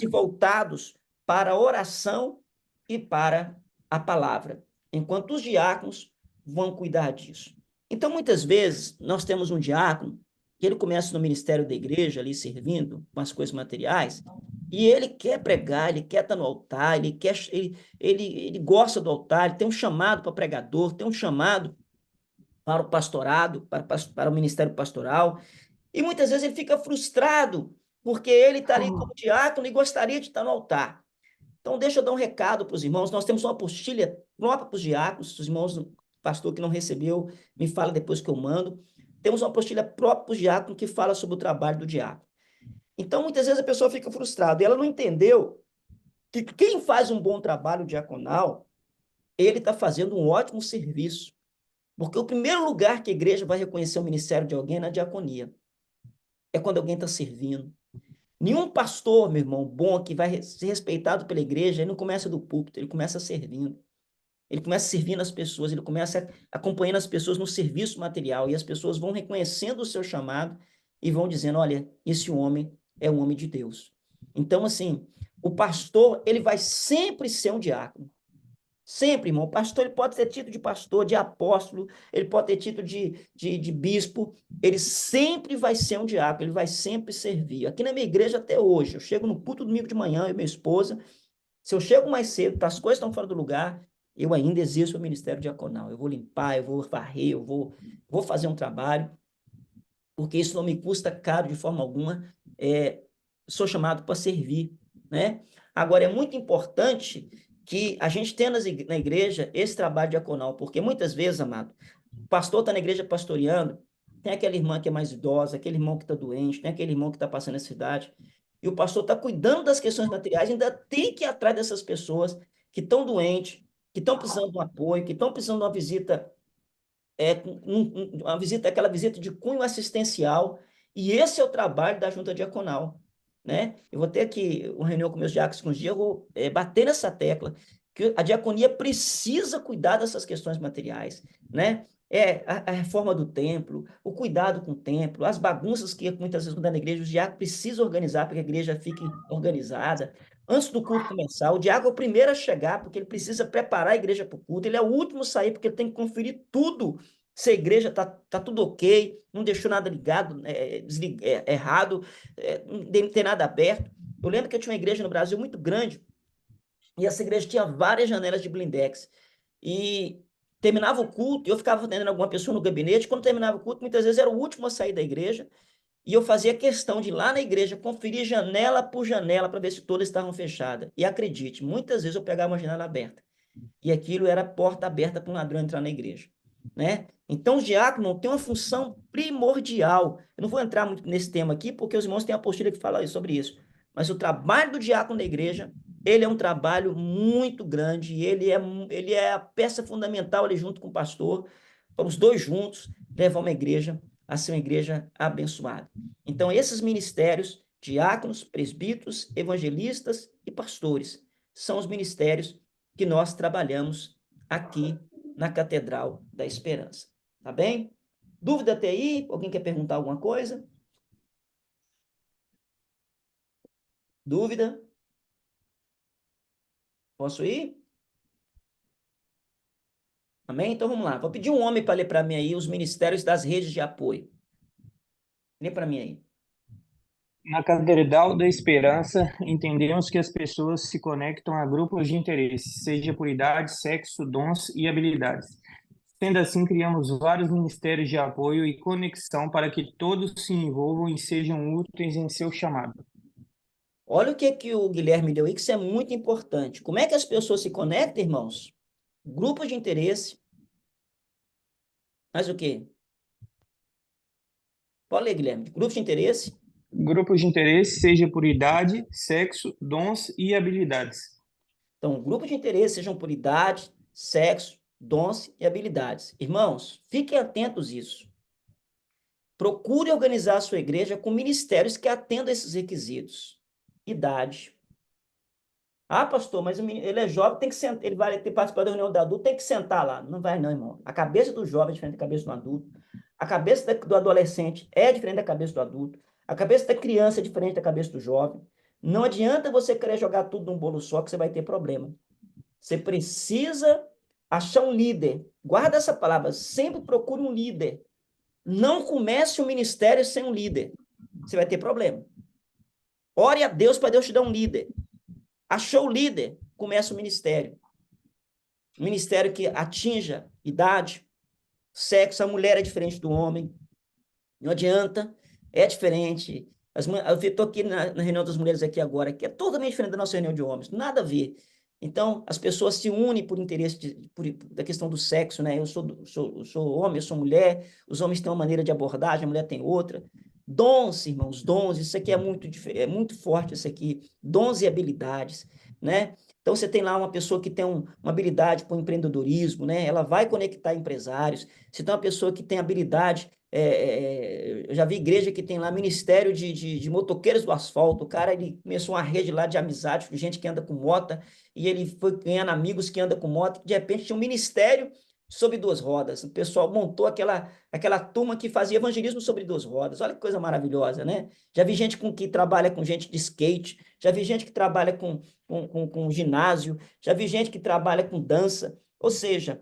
voltados para a oração e para a palavra, enquanto os diáconos vão cuidar disso. Então, muitas vezes, nós temos um diácono que ele começa no ministério da igreja, ali servindo com as coisas materiais, e ele quer pregar, ele quer estar no altar, ele gosta do altar, ele tem um chamado para pregador, tem um chamado para o pastorado, para o ministério pastoral, e muitas vezes ele fica frustrado, porque ele está ali como diácono e gostaria de estar no altar. Então, deixa eu dar um recado para os irmãos. Nós temos uma apostila própria para os diáconos. Os irmãos, pastor que não recebeu, me fala depois que eu mando. Temos uma apostila própria para os diáconos que fala sobre o trabalho do diácono. Então, muitas vezes a pessoa fica frustrada. E ela não entendeu que quem faz um bom trabalho diaconal, ele está fazendo um ótimo serviço. Porque o primeiro lugar que a igreja vai reconhecer o ministério de alguém é na diaconia. É quando alguém está servindo. Nenhum pastor, meu irmão, bom, que vai ser respeitado pela igreja, ele não começa do púlpito, ele começa servindo. Ele começa servindo as pessoas, ele começa acompanhando as pessoas no serviço material, e as pessoas vão reconhecendo o seu chamado e vão dizendo, olha, esse homem é um homem de Deus. Então, assim, o pastor, ele vai sempre ser um diácono. Sempre, irmão. O pastor, ele pode ter título de pastor, de apóstolo, ele pode ter título de bispo, ele sempre vai ser um diácono, ele vai sempre servir. Aqui na minha igreja até hoje, eu chego no culto domingo de manhã, eu e minha esposa, se eu chego mais cedo, as coisas estão fora do lugar, eu ainda exerço o ministério diaconal. Eu vou limpar, eu vou varrer, eu vou fazer um trabalho, porque isso não me custa caro de forma alguma, sou chamado para servir, né? Agora, é muito importante que a gente tenha na igreja esse trabalho diaconal, porque muitas vezes, amado, o pastor está na igreja pastoreando, tem aquela irmã que é mais idosa, aquele irmão que está doente, tem aquele irmão que está passando necessidade, e o pastor está cuidando das questões materiais, ainda tem que ir atrás dessas pessoas que estão doentes, que estão precisando de um apoio, que estão precisando de uma visita, aquela visita de cunho assistencial, e esse é o trabalho da junta diaconal, né? Eu vou ter aqui uma reunião com meus diáconos com os dias, eu vou bater nessa tecla, que a diaconia precisa cuidar dessas questões materiais, né? A reforma do templo, o cuidado com o templo, as bagunças que muitas vezes na igreja, os diáconos precisam organizar para que a igreja fique organizada. Antes do culto começar, o diácono é o primeiro a chegar, porque ele precisa preparar a igreja para o culto, ele é o último a sair, porque ele tem que conferir tudo, se a igreja tá tudo ok, não deixou nada ligado, errado, não tem nada aberto. Eu lembro que eu tinha uma igreja no Brasil muito grande, e essa igreja tinha várias janelas de blindex. E terminava o culto, eu ficava atendendo alguma pessoa no gabinete, quando terminava o culto, muitas vezes era o último a sair da igreja, e eu fazia questão de ir lá na igreja, conferir janela por janela, para ver se todas estavam fechadas. E acredite, muitas vezes eu pegava uma janela aberta, e aquilo era a porta aberta para um ladrão entrar na igreja. né? Então, os diáconos têm uma função primordial. Eu não vou entrar muito nesse tema aqui, porque os irmãos têm a apostila que fala sobre isso. Mas o trabalho do diácono da igreja, ele é um trabalho muito grande, ele é a peça fundamental ali junto com o pastor, para os dois juntos levar uma igreja a ser uma igreja abençoada. Então, esses ministérios, diáconos, presbíteros, evangelistas e pastores, são os ministérios que nós trabalhamos aqui na Catedral da Esperança. Tá bem? Dúvida até aí? Alguém quer perguntar alguma coisa? Dúvida? Posso ir? Amém? Então vamos lá. Vou pedir um homem para ler para mim aí os ministérios das redes de apoio. Lê para mim aí. Na Catedral da Esperança, entendemos que as pessoas se conectam a grupos de interesse, seja por idade, sexo, dons e habilidades. Sendo assim, criamos vários ministérios de apoio e conexão para que todos se envolvam e sejam úteis em seu chamado. Olha o que o Guilherme deu aí, que isso é muito importante. Como é que as pessoas se conectam, irmãos? Grupos de interesse. Mais o quê? Pode ler, Guilherme. Grupos de interesse. Grupos de interesse, seja por idade, sexo, dons e habilidades. Então, grupos de interesse sejam por idade, sexo, dons e habilidades. Irmãos, fiquem atentos a isso. Procure organizar a sua igreja com ministérios que atendam a esses requisitos. Idade. Ah, pastor, mas ele é jovem, tem que sentar, ele vai ter participado da reunião do adulto, tem que sentar lá. Não vai não, irmão. A cabeça do jovem é diferente da cabeça do adulto. A cabeça do adolescente é diferente da cabeça do adulto. A cabeça da criança é diferente da cabeça do jovem. Não adianta você querer jogar tudo num bolo só que você vai ter problema. Você precisa achar um líder. Guarda essa palavra. Sempre procure um líder. Não comece um ministério sem um líder. Você vai ter problema. Ore a Deus para Deus te dar um líder. Achou o líder, começa o ministério. Um ministério que atinja idade, sexo. A mulher é diferente do homem. Não adianta, é diferente. Eu estou aqui na reunião das mulheres aqui agora, que é totalmente diferente da nossa reunião de homens. Nada a ver. Então, as pessoas se unem por interesse da questão do sexo, né? Eu sou homem, eu sou mulher, os homens têm uma maneira de abordagem, a mulher tem outra. Dons, irmãos, dons, isso aqui é muito forte, isso aqui. Dons e habilidades, né? Então, você tem lá uma pessoa que tem uma habilidade para o empreendedorismo, né? Ela vai conectar empresários. Você tem uma pessoa que tem habilidade eu já vi igreja que tem lá ministério de motoqueiros do asfalto. O cara, ele começou uma rede lá de amizade com gente que anda com moto, e ele foi ganhando amigos que andam com moto. De repente tinha um ministério sobre duas rodas. O pessoal montou aquela turma que fazia evangelismo sobre duas rodas. Olha que coisa maravilhosa, né? Já vi gente que trabalha com gente de skate, já vi gente que trabalha com ginásio, já vi gente que trabalha com dança. Ou seja,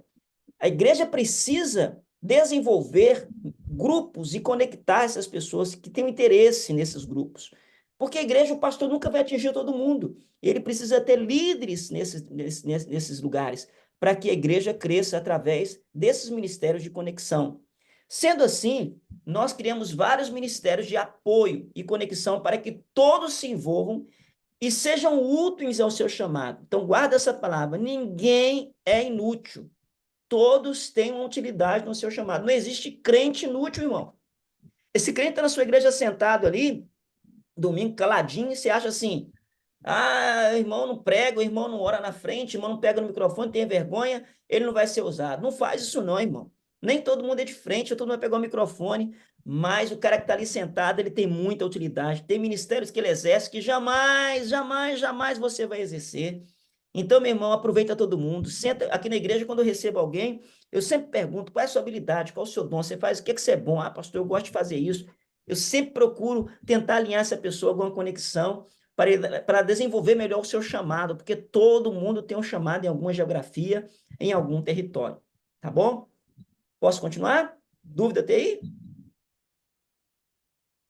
a igreja precisa desenvolver grupos e conectar essas pessoas que têm interesse nesses grupos. Porque a igreja, o pastor nunca vai atingir todo mundo. Ele precisa ter líderes nesses lugares, para que a igreja cresça através desses ministérios de conexão. Sendo assim, nós criamos vários ministérios de apoio e conexão para que todos se envolvam e sejam úteis ao seu chamado. Então, guarda essa palavra: ninguém é inútil. Todos têm uma utilidade no seu chamado. Não existe crente inútil, irmão. Esse crente está na sua igreja sentado ali, domingo, caladinho, e você acha assim: ah, irmão não prega, o irmão não ora na frente, o irmão não pega no microfone, tem vergonha, ele não vai ser usado. Não faz isso não, irmão. Nem todo mundo é de frente, todo mundo vai pegar o microfone, mas o cara que está ali sentado, ele tem muita utilidade. Tem ministérios que ele exerce que jamais, jamais, jamais você vai exercer. Então, meu irmão, aproveita todo mundo. Senta aqui na igreja, quando eu recebo alguém, eu sempre pergunto: qual é a sua habilidade, qual é o seu dom, você faz, o que você é bom? Ah, pastor, eu gosto de fazer isso. Eu sempre procuro tentar alinhar essa pessoa a alguma conexão para desenvolver melhor o seu chamado, porque todo mundo tem um chamado em alguma geografia, em algum território. Tá bom? Posso continuar? Dúvida até aí?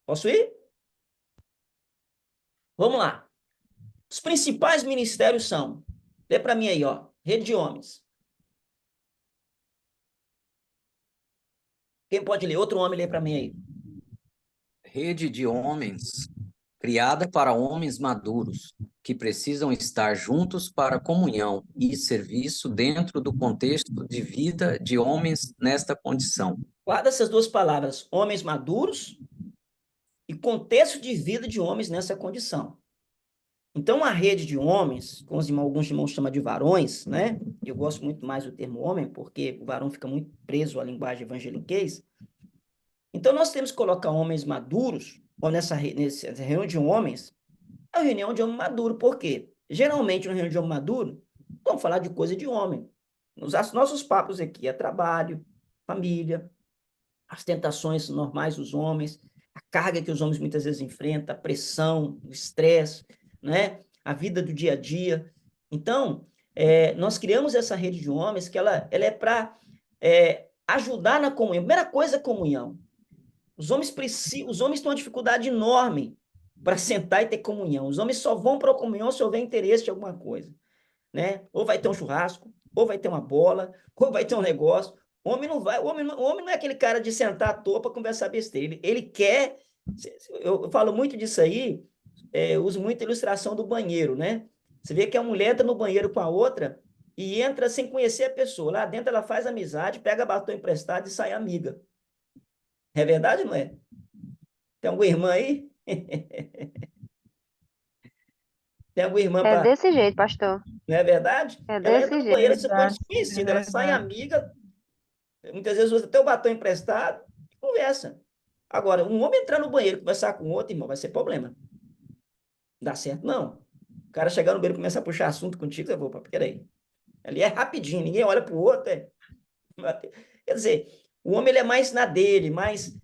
Posso ir? Vamos lá. Os principais ministérios são, lê para mim aí, ó, rede de homens. Quem pode ler? Outro homem lê para mim aí. Rede de homens, criada para homens maduros, que precisam estar juntos para comunhão e serviço dentro do contexto de vida de homens nesta condição. Guarda essas duas palavras, homens maduros e contexto de vida de homens nessa condição. Então, a rede de homens, como alguns irmãos chamam de varões, né? Eu gosto muito mais do termo homem, porque o varão fica muito preso à linguagem evangeliquez. Então, nós temos que colocar homens maduros, ou nessa reunião de homens, é uma reunião de homem maduro. Por quê? Geralmente, na reunião de homem maduro, vamos falar de coisa de homem. Os nossos papos aqui é trabalho, família, as tentações normais dos homens, a carga que os homens muitas vezes enfrentam, a pressão, o estresse, né? A vida do dia a dia. Então, nós criamos essa rede de homens que ela é para ajudar na comunhão. Primeira coisa é comunhão. Os homens têm uma dificuldade enorme para sentar e ter comunhão. Os homens só vão para a comunhão se houver interesse em alguma coisa, né? Ou vai ter um churrasco, ou vai ter uma bola, ou vai ter um negócio. O homem não vai, o homem não é aquele cara de sentar à toa para conversar besteira. Ele quer. Eu falo muito disso aí, uso muita ilustração do banheiro, né? Você vê que a mulher entra no banheiro com a outra e entra sem conhecer a pessoa. Lá dentro ela faz amizade, pega batom emprestado e sai amiga. É verdade ou não é? Tem alguma irmã aí? Tem alguma irmã É para. desse jeito, pastor. Não é verdade? É Ela desse entra no jeito. banheiro super Verdade, desconhecida, ela sai verdade. amiga, muitas vezes usa até o batom emprestado e conversa. Agora, um homem entrar no banheiro e conversar com outro, irmão, vai ser problema. Não dá certo, não. O cara chegar no banheiro e começar a puxar assunto contigo, eu vou, peraí. Ali é rapidinho, ninguém olha para o outro. Quer dizer, o homem ele é mais na dele, mais,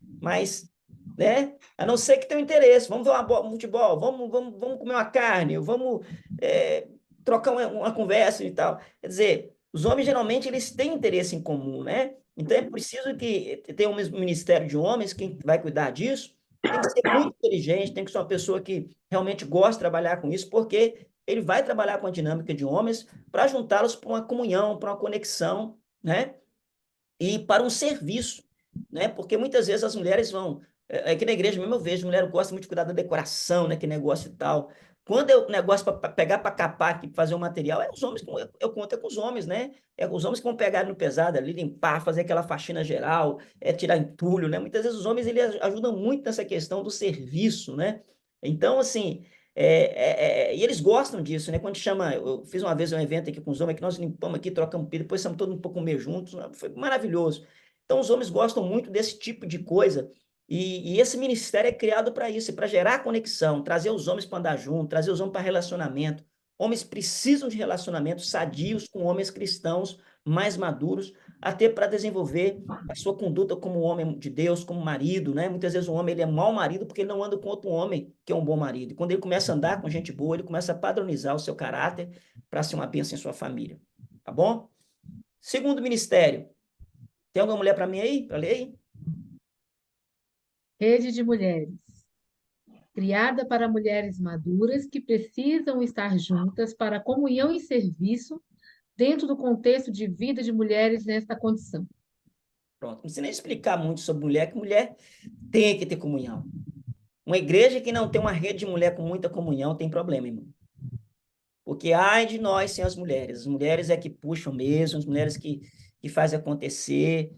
né? A não ser que tenha um interesse. Vamos ver um futebol, vamos comer uma carne, vamos trocar uma conversa e tal. Quer dizer, os homens geralmente eles têm interesse em comum, né? Então é preciso que tenha um ministério de homens, quem vai cuidar disso, tem que ser muito inteligente, tem que ser uma pessoa que realmente gosta de trabalhar com isso, porque ele vai trabalhar com a dinâmica de homens para juntá-los para uma comunhão, para uma conexão, né? E para um serviço, né? Porque muitas vezes as mulheres vão. Aqui na igreja mesmo eu vejo, mulher gosta muito de cuidar da decoração, né? Que negócio e tal. Quando é o negócio para pegar para capar aqui, fazer o material, é os homens, eu conto com os homens, né? É os homens que vão pegar no pesado ali, limpar, fazer aquela faxina geral, tirar entulho, né? Muitas vezes os homens eles ajudam muito nessa questão do serviço, né? Então, assim, e eles gostam disso, né? Quando chama, eu fiz uma vez um evento aqui com os homens, que nós limpamos aqui, trocamos pedido, depois estamos todos um pouco comer juntos, foi maravilhoso. Então, os homens gostam muito desse tipo de coisa, e esse ministério é criado para isso, para gerar conexão, trazer os homens para andar junto, trazer os homens para relacionamento. Homens precisam de relacionamentos sadios com homens cristãos mais maduros, até para desenvolver a sua conduta como homem de Deus, como marido, né? Muitas vezes o homem ele é mau marido porque ele não anda com outro homem que é um bom marido. E quando ele começa a andar com gente boa, ele começa a padronizar o seu caráter para ser uma bênção em sua família. Tá bom? Segundo ministério. Tem alguma mulher para mim aí? Para ler aí? Rede de mulheres. Criada para mulheres maduras que precisam estar juntas para comunhão e serviço dentro do contexto de vida de mulheres nesta condição. Pronto. Não precisa nem explicar muito sobre mulher, que mulher tem que ter comunhão. Uma igreja que não tem uma rede de mulher com muita comunhão tem problema, irmão. Porque ai de nós sem as mulheres é que puxam mesmo, as mulheres que fazem acontecer.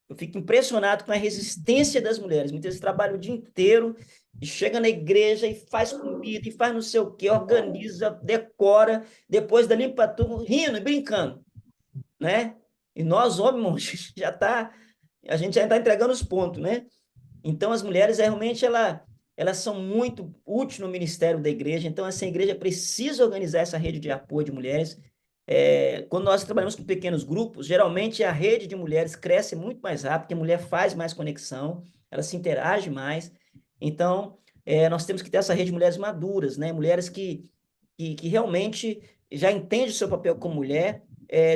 Eu fico impressionado com a resistência das mulheres. Muitas vezes trabalham o dia inteiro e chega na igreja e faz comida, e faz não sei o quê, organiza, decora, depois dá limpa tudo, rindo e brincando, né? E nós, homens, a gente já está entregando os pontos, né? Então, as mulheres, realmente, elas são muito úteis no ministério da igreja. Então, essa igreja precisa organizar essa rede de apoio de mulheres. Quando nós trabalhamos com pequenos grupos, geralmente a rede de mulheres cresce muito mais rápido, porque a mulher faz mais conexão, ela se interage mais. Então, nós temos que ter essa rede de mulheres maduras, né? Mulheres que realmente já entendem o seu papel como mulher.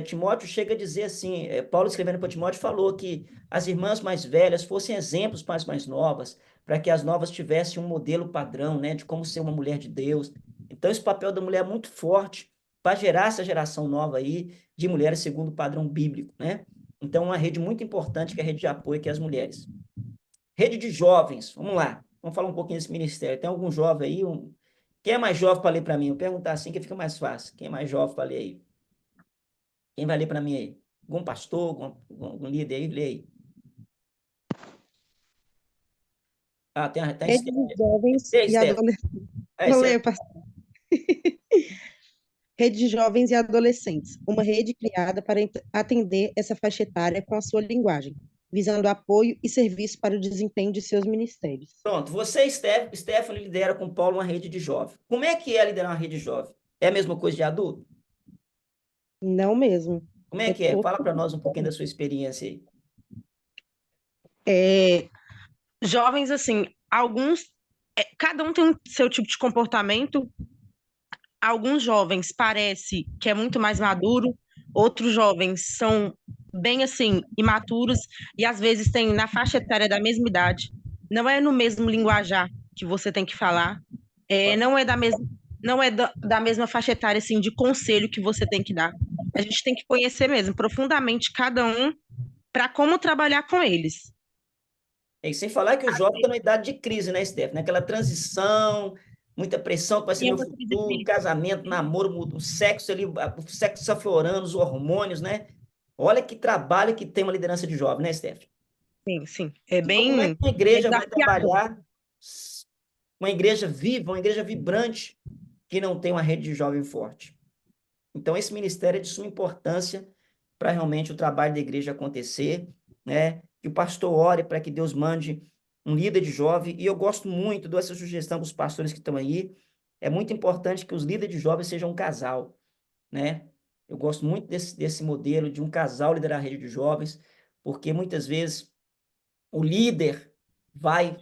Timóteo chega a dizer assim, Paulo escrevendo para Timóteo falou que as irmãs mais velhas fossem exemplos para as mais novas, para que as novas tivessem um modelo padrão, né, de como ser uma mulher de Deus. Então, esse papel da mulher é muito forte para gerar essa geração nova aí de mulheres segundo o padrão bíblico, né? Então, uma rede muito importante que é a rede de apoio, que é as mulheres. Rede de jovens, vamos lá. Vamos falar um pouquinho desse ministério. Tem algum jovem aí Quem é mais jovem para ler para mim? Eu vou perguntar assim que fica mais fácil. Quem é mais jovem para ler aí? Quem vai ler para mim aí? Algum pastor, algum líder aí? Lê aí. Ah, tem Rede Esther. de Jovens Lê, e Esther. Adolescentes. É, Vou Esther. ler, pastor. Rede de Jovens e Adolescentes, uma rede criada para atender essa faixa etária com a sua linguagem, visando apoio e serviço para o desempenho de seus ministérios. Pronto, você, Stephanie, lidera com o Paulo uma rede de jovem. Como é que é liderar uma rede de jovem? É a mesma coisa de adulto? Não mesmo. Como é É que é? todo, Fala para nós um pouquinho da sua experiência aí. é, jovens, assim, alguns, cada um tem seu tipo de comportamento. Alguns jovens parece que é muito mais maduro, outros jovens são bem assim imaturos e às vezes têm na faixa etária da mesma idade. Não é no mesmo linguajar que você tem que falar, não é da mesma faixa etária assim de conselho que você tem que dar. A gente tem que conhecer mesmo profundamente cada um para como trabalhar com eles. E sem falar que o jovem está numa idade de crise, né, Stephanie? Aquela transição, muita pressão que vai ser E é meu uma crise futuro, crítica. casamento, namoro, o sexo ali, o sexo aflorando, os hormônios, né? Olha que trabalho que tem uma liderança de jovem, né, Stephanie? Sim, sim. É Então, como é que bem uma igreja vai desafiador. trabalhar uma igreja viva, uma igreja vibrante, que não tem uma rede de jovem forte? Então, esse ministério é de suma importância para realmente o trabalho da igreja acontecer, né? Que o pastor ore para que Deus mande um líder de jovem, e eu gosto muito dessa sugestão para os pastores que estão aí. É muito importante que os líderes de jovens sejam um casal, né? Eu gosto muito desse modelo de um casal liderar a rede de jovens, porque muitas vezes o líder vai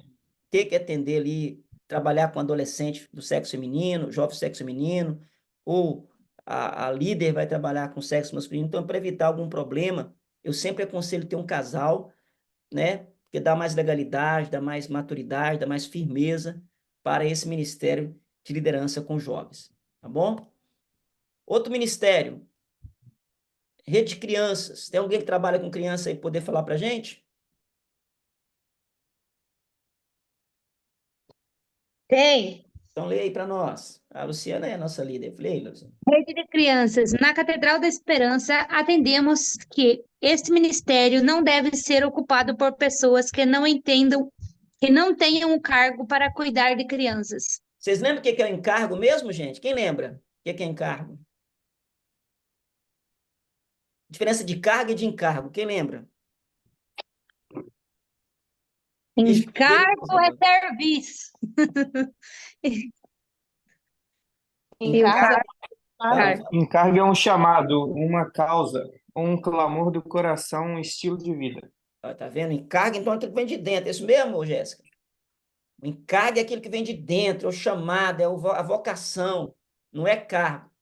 ter que atender ali, trabalhar com adolescente do sexo feminino, jovem sexo feminino, ou a líder vai trabalhar com sexo masculino. Então, para evitar algum problema, eu sempre aconselho ter um casal, né? Porque dá mais legalidade, dá mais maturidade, dá mais firmeza para esse ministério de liderança com jovens, tá bom? Outro ministério, rede de crianças. Tem alguém que trabalha com criança aí poder falar para a gente? Tem. Então, lê aí para nós. A Luciana é a nossa líder. Lê aí, Luciana. Rede de Crianças. Na Catedral da Esperança, atendemos que este ministério não deve ser ocupado por pessoas que não entendam, que não tenham um cargo para cuidar de crianças. Vocês lembram o que é o encargo mesmo, gente? Quem lembra? O que é encargo? Diferença de carga e de encargo. Quem lembra? Encargo é serviço. Encargo. Encargo. Encargo é um chamado, uma causa, um clamor do coração, um estilo de vida. Tá vendo? Encargo, então, é aquilo que vem de dentro. É isso mesmo, Jéssica? O encargo é aquilo que vem de dentro, é o chamado, é a vocação, não é cargo.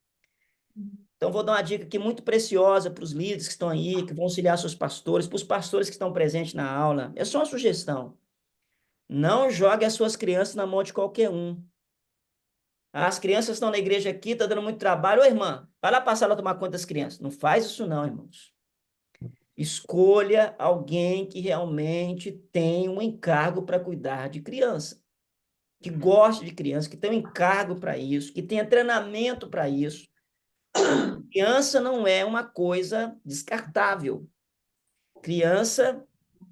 Então, vou dar uma dica aqui muito preciosa para os líderes que estão aí, que vão auxiliar seus pastores, para os pastores que estão presentes na aula. É só uma sugestão. Não jogue as suas crianças na mão de qualquer um. As crianças estão na igreja aqui, está dando muito trabalho. Ô, irmã, vai lá passar lá tomar conta das crianças. Não faz isso não, irmãos. Escolha alguém que realmente tem um encargo para cuidar de criança, que goste de criança, que tem um encargo para isso, que tenha treinamento para isso. Criança não é uma coisa descartável. Criança,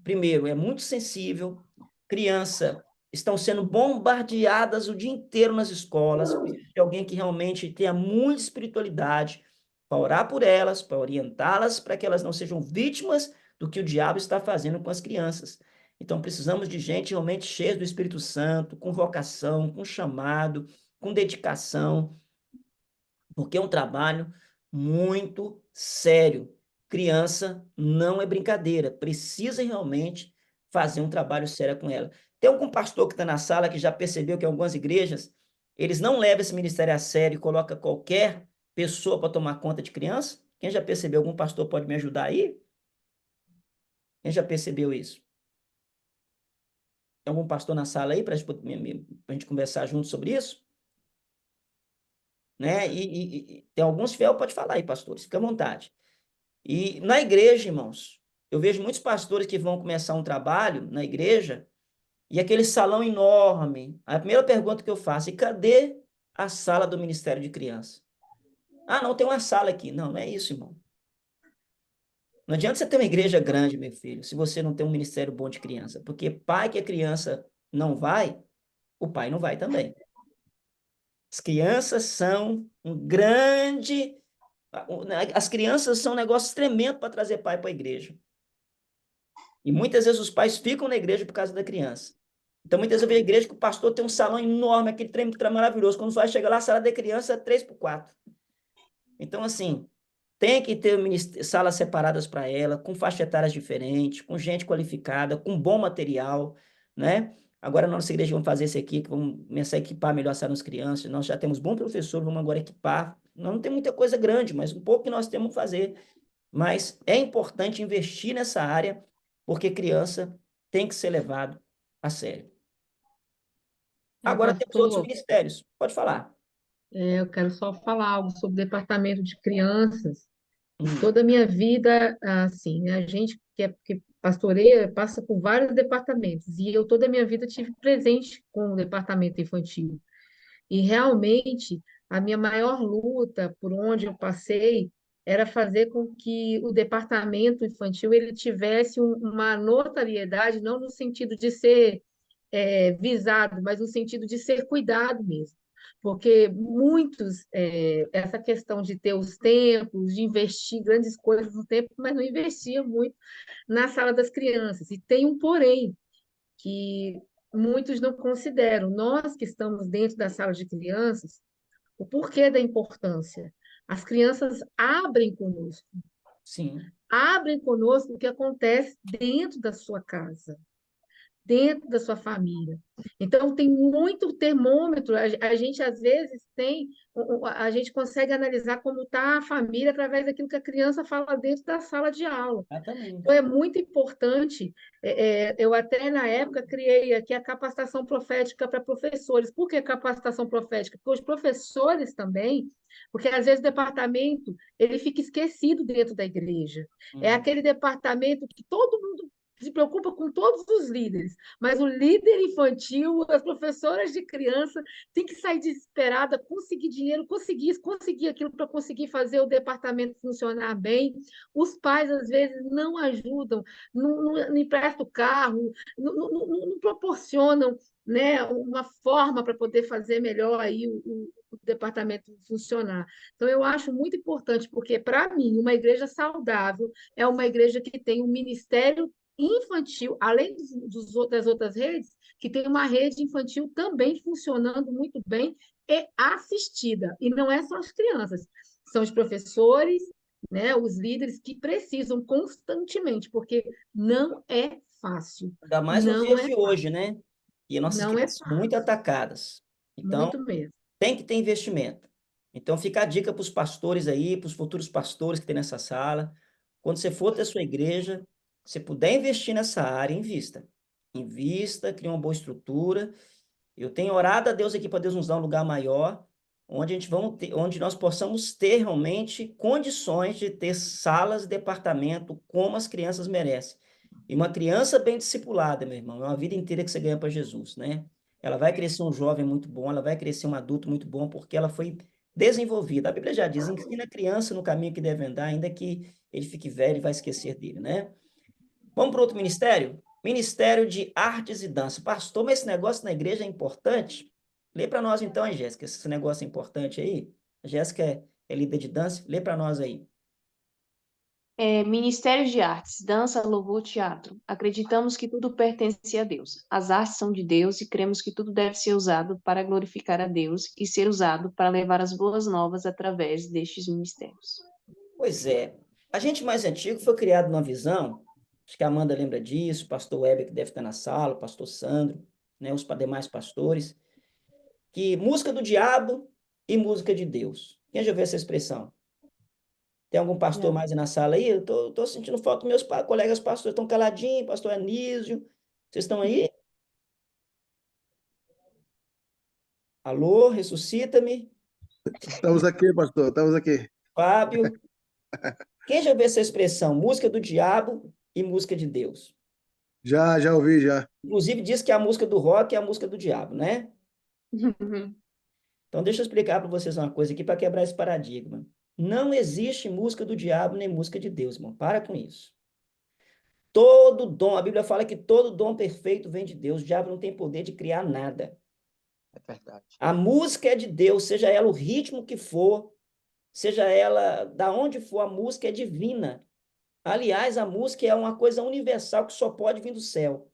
primeiro, é muito sensível. Criança estão sendo bombardeadas o dia inteiro nas escolas. Precisa de alguém que realmente tenha muita espiritualidade para orar por elas, para orientá-las, para que elas não sejam vítimas do que o diabo está fazendo com as crianças. Então, precisamos de gente realmente cheia do Espírito Santo, com vocação, com chamado, com dedicação, porque é um trabalho muito sério. Criança não é brincadeira, precisa realmente fazer um trabalho sério com ela. Tem algum pastor que está na sala que já percebeu que algumas igrejas, eles não levam esse ministério a sério e colocam qualquer pessoa para tomar conta de criança? Quem já percebeu? Algum pastor pode me ajudar aí? Quem já percebeu isso? Tem algum pastor na sala aí para a gente conversar junto sobre isso? Né? E tem alguns fiel, pode falar aí, pastores, fica à vontade. E na igreja, irmãos, eu vejo muitos pastores que vão começar um trabalho na igreja e aquele salão enorme. A primeira pergunta que eu faço é: cadê a sala do Ministério de Criança. Ah, não, tem uma sala aqui. Não, não é isso, irmão. Não adianta você ter uma igreja grande, meu filho, se você não tem um ministério bom de criança. Porque pai que a criança não vai, o pai não vai também. As crianças são um grande... As crianças são um negócio tremendo para trazer pai para a igreja. E muitas vezes os pais ficam na igreja por causa da criança. Então, muitas vezes eu vejo a igreja que o pastor tem um salão enorme, aquele trem maravilhoso. Quando vai chegar lá, a sala da criança é 3x4. Então, assim, tem que ter salas separadas para ela, com faixa etárias diferentes, com gente qualificada, com bom material, né? Agora, na nossa igreja, vamos fazer isso aqui, que vamos começar a equipar melhor as salas das crianças. Nós já temos bom professor, vamos agora equipar. Nós não tem muita coisa grande, mas um pouco que nós temos que fazer. Mas é importante investir nessa área, porque criança tem que ser levado a sério. Agora temos outros Pastor, ministérios. Pode falar. eu quero só falar algo sobre o departamento de crianças. Hum, Toda a minha vida, assim, né, a gente que pastoreia passa por vários departamentos, e eu toda a minha vida tive presente com o departamento infantil. E realmente a minha maior luta por onde eu passei era fazer com que o departamento infantil ele tivesse uma notariedade, não no sentido de ser visado, mas no sentido de ser cuidado mesmo. Porque muitos, essa questão de ter os templos, de investir grandes coisas no tempo, mas não investia muito na sala das crianças. E tem um porém, que muitos não consideram. Nós que estamos dentro da sala de crianças, o porquê da importância. As crianças sim. abrem conosco o que acontece dentro da sua casa, dentro da sua família. Então, tem muito termômetro. A gente, às vezes, a gente consegue analisar como está a família através daquilo que a criança fala dentro da sala de aula. Exatamente. Então, é muito importante. Eu até, na época, criei aqui a capacitação profética para professores. Por que capacitação profética? Porque os professores também, porque às vezes o departamento ele fica esquecido dentro da igreja. É aquele departamento que todo mundo se preocupa com todos os líderes, mas o líder infantil, as professoras de criança, tem que sair desesperada, conseguir dinheiro, conseguir aquilo para conseguir fazer o departamento funcionar bem. Os pais, às vezes, não ajudam, não emprestam o carro, não proporcionam, né, uma forma para poder fazer melhor aí o departamento funcionar. Então, eu acho muito importante, porque, para mim, uma igreja saudável é uma igreja que tem um ministério infantil, além das outras redes, que tem uma rede infantil também funcionando muito bem e assistida. E não é só as crianças, são os professores, né, os líderes que precisam constantemente, porque não é fácil. Ainda mais nos Não dias é de hoje, né? E nossas Não é crianças são muito fácil, atacadas. Então, muito mesmo. tem que ter investimento. Então, fica a dica para os pastores aí, para os futuros pastores que tem nessa sala. Quando você for ter sua igreja, se puder investir nessa área, invista. Invista, crie uma boa estrutura. Eu tenho orado a Deus aqui para Deus nos dar um lugar maior, onde nós possamos ter realmente condições de ter salas, departamento, como as crianças merecem. E uma criança bem discipulada, meu irmão, é uma vida inteira que você ganha para Jesus, né? Ela vai crescer um jovem muito bom, ela vai crescer um adulto muito bom, porque ela foi desenvolvida. A Bíblia já diz, ensina a criança no caminho que deve andar, ainda que ele fique velho e vai esquecer dele, né? Vamos para outro ministério? Ministério de Artes e Dança. Pastor, mas esse negócio na igreja é importante? Lê para nós então, hein, Jéssica, esse negócio é importante aí. A Jéssica é líder de dança, lê para nós aí. Ministério de Artes, Dança, Louvor, Teatro. Acreditamos que tudo pertence a Deus. As artes são de Deus e cremos que tudo deve ser usado para glorificar a Deus e ser usado para levar as boas novas através destes ministérios. Pois é, a gente mais antigo foi criado numa visão, acho que a Amanda lembra disso, o pastor Weber que deve estar na sala, o pastor Sandro, né, os demais pastores, que música do diabo e música de Deus. Quem já ouviu essa expressão? Tem algum pastor mais na sala aí? Eu tô sentindo falta, meus colegas pastores estão caladinhos, pastor Anísio, vocês estão aí? Alô, ressuscita-me. Estamos aqui, pastor, estamos aqui. Fábio. Quem já ouviu essa expressão? Música do diabo e música de Deus. Já ouvi, já. Inclusive diz que a música do rock é a música do diabo, né? Então, deixa eu explicar para vocês uma coisa aqui para quebrar esse paradigma. Não existe música do diabo nem música de Deus, irmão. Para com isso. Todo dom, a Bíblia fala que todo dom perfeito vem de Deus. O diabo não tem poder de criar nada. É verdade. A música é de Deus, seja ela o ritmo que for, seja ela da onde for, a música é divina. Aliás, a música é uma coisa universal que só pode vir do céu.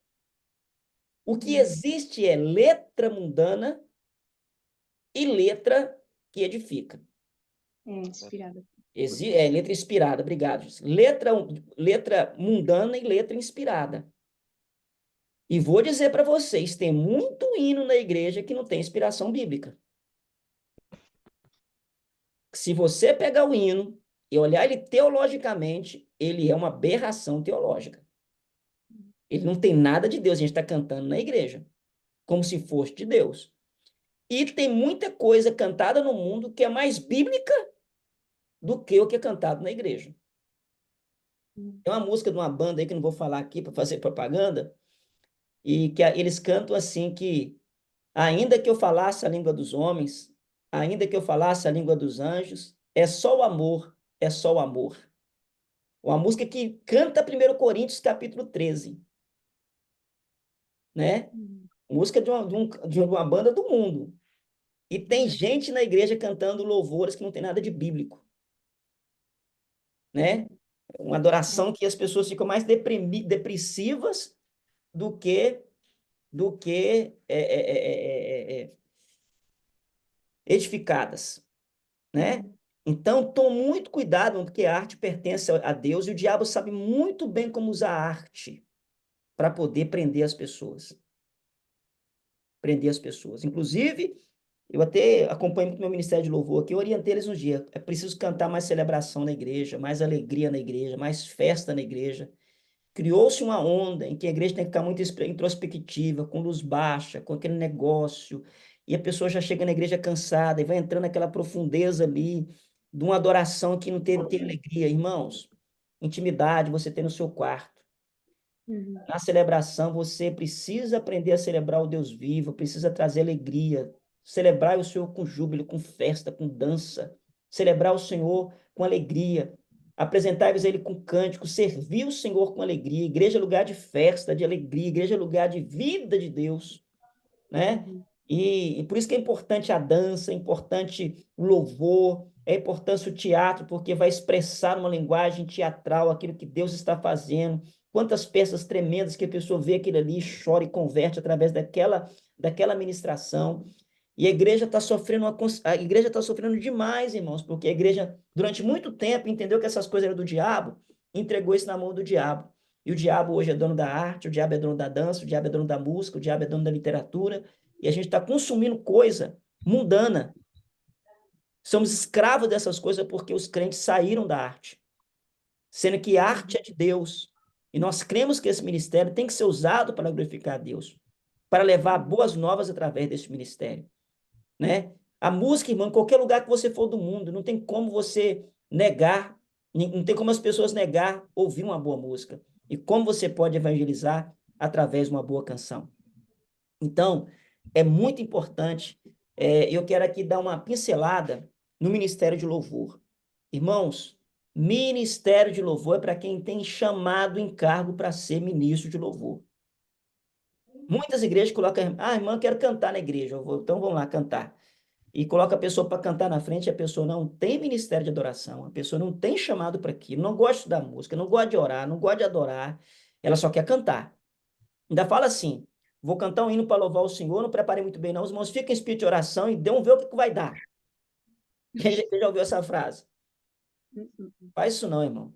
O que existe é letra mundana e letra que edifica. Inspirada. É letra inspirada, obrigado. Letra mundana e letra inspirada. E vou dizer para vocês, tem muito hino na igreja que não tem inspiração bíblica. Se você pegar o hino e olhar ele teologicamente, ele é uma aberração teológica. Ele não tem nada de Deus, a gente está cantando na igreja, como se fosse de Deus. E tem muita coisa cantada no mundo que é mais bíblica do que o que é cantado na igreja. Tem uma música de uma banda aí que eu não vou falar aqui para fazer propaganda, e que eles cantam assim que ainda que eu falasse a língua dos homens, ainda que eu falasse a língua dos anjos, é só o amor, é só o amor. Uma música que canta 1 Coríntios capítulo 13, né? Música de uma banda do mundo. E tem gente na igreja cantando louvores que não tem nada de bíblico, né? Uma adoração que as pessoas ficam mais depressivas do que edificadas, né? Então, tome muito cuidado, porque a arte pertence a Deus e o diabo sabe muito bem como usar a arte para poder prender as pessoas. Prender as pessoas. Inclusive, eu até acompanho muito meu ministério de louvor aqui, eu orientei eles um dia, é preciso cantar mais celebração na igreja, mais alegria na igreja, mais festa na igreja. Criou-se uma onda em que a igreja tem que ficar muito introspectiva, com luz baixa, com aquele negócio, e a pessoa já chega na igreja cansada e vai entrando naquela profundeza ali de uma adoração que não tem alegria. Irmãos, intimidade você tem no seu quarto. Na celebração, você precisa aprender a celebrar o Deus vivo, precisa trazer alegria, celebrar o Senhor com júbilo, com festa, com dança, celebrar o Senhor com alegria, apresentar-vos Ele com cântico, servir o Senhor com alegria. Igreja é lugar de festa, de alegria, igreja é lugar de vida de Deus, né? E por isso que é importante a dança, é importante o louvor, é importante o teatro, porque vai expressar uma linguagem teatral aquilo que Deus está fazendo. Quantas peças tremendas que a pessoa vê aquilo ali, chora e converte através daquela ministração. E a igreja está sofrendo demais, irmãos, porque a igreja, durante muito tempo, entendeu que essas coisas eram do diabo, entregou isso na mão do diabo. E o diabo hoje é dono da arte, o diabo é dono da dança, o diabo é dono da música, o diabo é dono da literatura, e a gente está consumindo coisa mundana. Somos escravos dessas coisas porque os crentes saíram da arte, sendo que a arte é de Deus. E nós cremos que esse ministério tem que ser usado para glorificar a Deus, para levar boas novas através desse ministério, né? A música, irmão, em qualquer lugar que você for do mundo, não tem como você negar, não tem como as pessoas negar ouvir uma boa música. E como você pode evangelizar através de uma boa canção. Então, é muito importante, eu quero aqui dar uma pincelada no Ministério de Louvor. Irmãos, Ministério de Louvor é para quem tem chamado encargo para ser ministro de louvor. Muitas igrejas colocam, irmã, eu quero cantar na igreja, então vamos lá cantar. E coloca a pessoa para cantar na frente, a pessoa não tem ministério de adoração, a pessoa não tem chamado para aquilo, não gosta da música, não gosta de orar, não gosta de adorar, ela só quer cantar. Ainda fala assim, vou cantar um hino para louvar o Senhor, não preparei muito bem não, os irmãos ficam em espírito de oração e dão ver o que vai dar. Quem já ouviu essa frase? Faz isso não, irmão.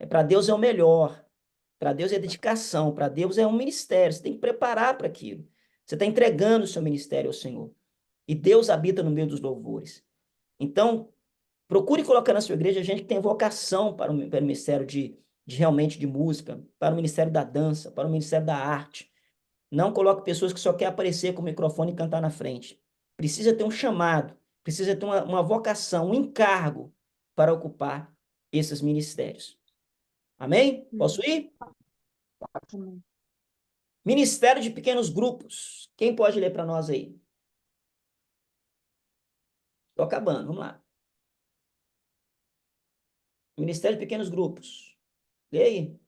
Para Deus é o melhor, para Deus é dedicação, para Deus é um ministério, você tem que preparar para aquilo. Você está entregando o seu ministério ao Senhor. E Deus habita no meio dos louvores. Então, procure colocar na sua igreja gente que tem vocação para o ministério realmente de música, para o ministério da dança, para o ministério da arte. Não coloque pessoas que só querem aparecer com o microfone e cantar na frente. Precisa ter um chamado, precisa ter uma vocação, um encargo para ocupar esses ministérios. Amém? Posso ir? Amém. Ministério de pequenos grupos. Quem pode ler para nós aí? Estou acabando, vamos lá. Ministério de Pequenos Grupos. Lê aí.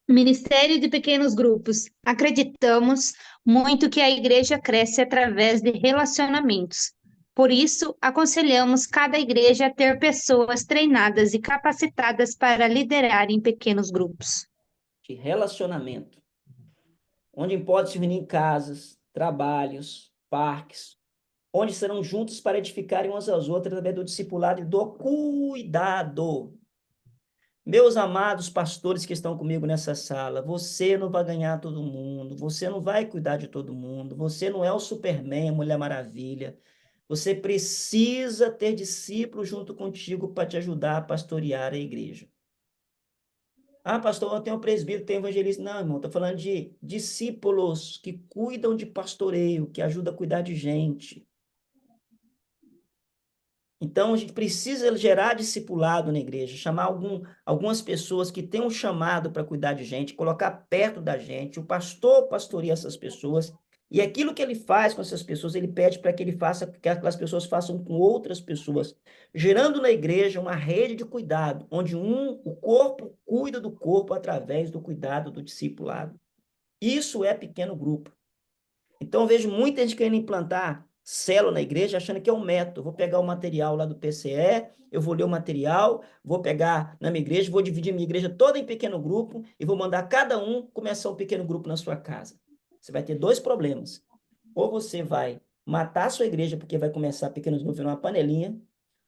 Ministério de pequenos grupos. Acreditamos muito que a igreja cresce através de relacionamentos. Por isso, aconselhamos cada igreja a ter pessoas treinadas e capacitadas para liderar em pequenos grupos. De relacionamento. Onde pode se reunir em casas, trabalhos, parques, onde serão juntos para edificarem umas às outras através do discipulado e do cuidado. Meus amados pastores que estão comigo nessa sala, você não vai ganhar todo mundo, você não vai cuidar de todo mundo, você não é o Superman, a Mulher Maravilha. Você precisa ter discípulos junto contigo para te ajudar a pastorear a igreja. Ah, pastor, eu tenho um presbítero, tenho um evangelista. Não, irmão, estou falando de discípulos que cuidam de pastoreio, que ajudam a cuidar de gente. Então, a gente precisa gerar discipulado na igreja, chamar algumas pessoas que têm um chamado para cuidar de gente, colocar perto da gente, o pastor pastoreia essas pessoas, e aquilo que ele faz com essas pessoas, ele pede para que ele faça, que aquelas pessoas façam com outras pessoas, gerando na igreja uma rede de cuidado, onde o corpo cuida do corpo através do cuidado do discipulado. Isso é pequeno grupo. Então, eu vejo muita gente querendo implantar célula na igreja, achando que é um método. Vou pegar o material lá do PCE, eu vou ler o material, vou pegar na minha igreja, vou dividir minha igreja toda em pequeno grupo e vou mandar cada um começar um pequeno grupo na sua casa. Você vai ter dois problemas. Ou você vai matar a sua igreja porque vai começar pequenos grupos numa panelinha,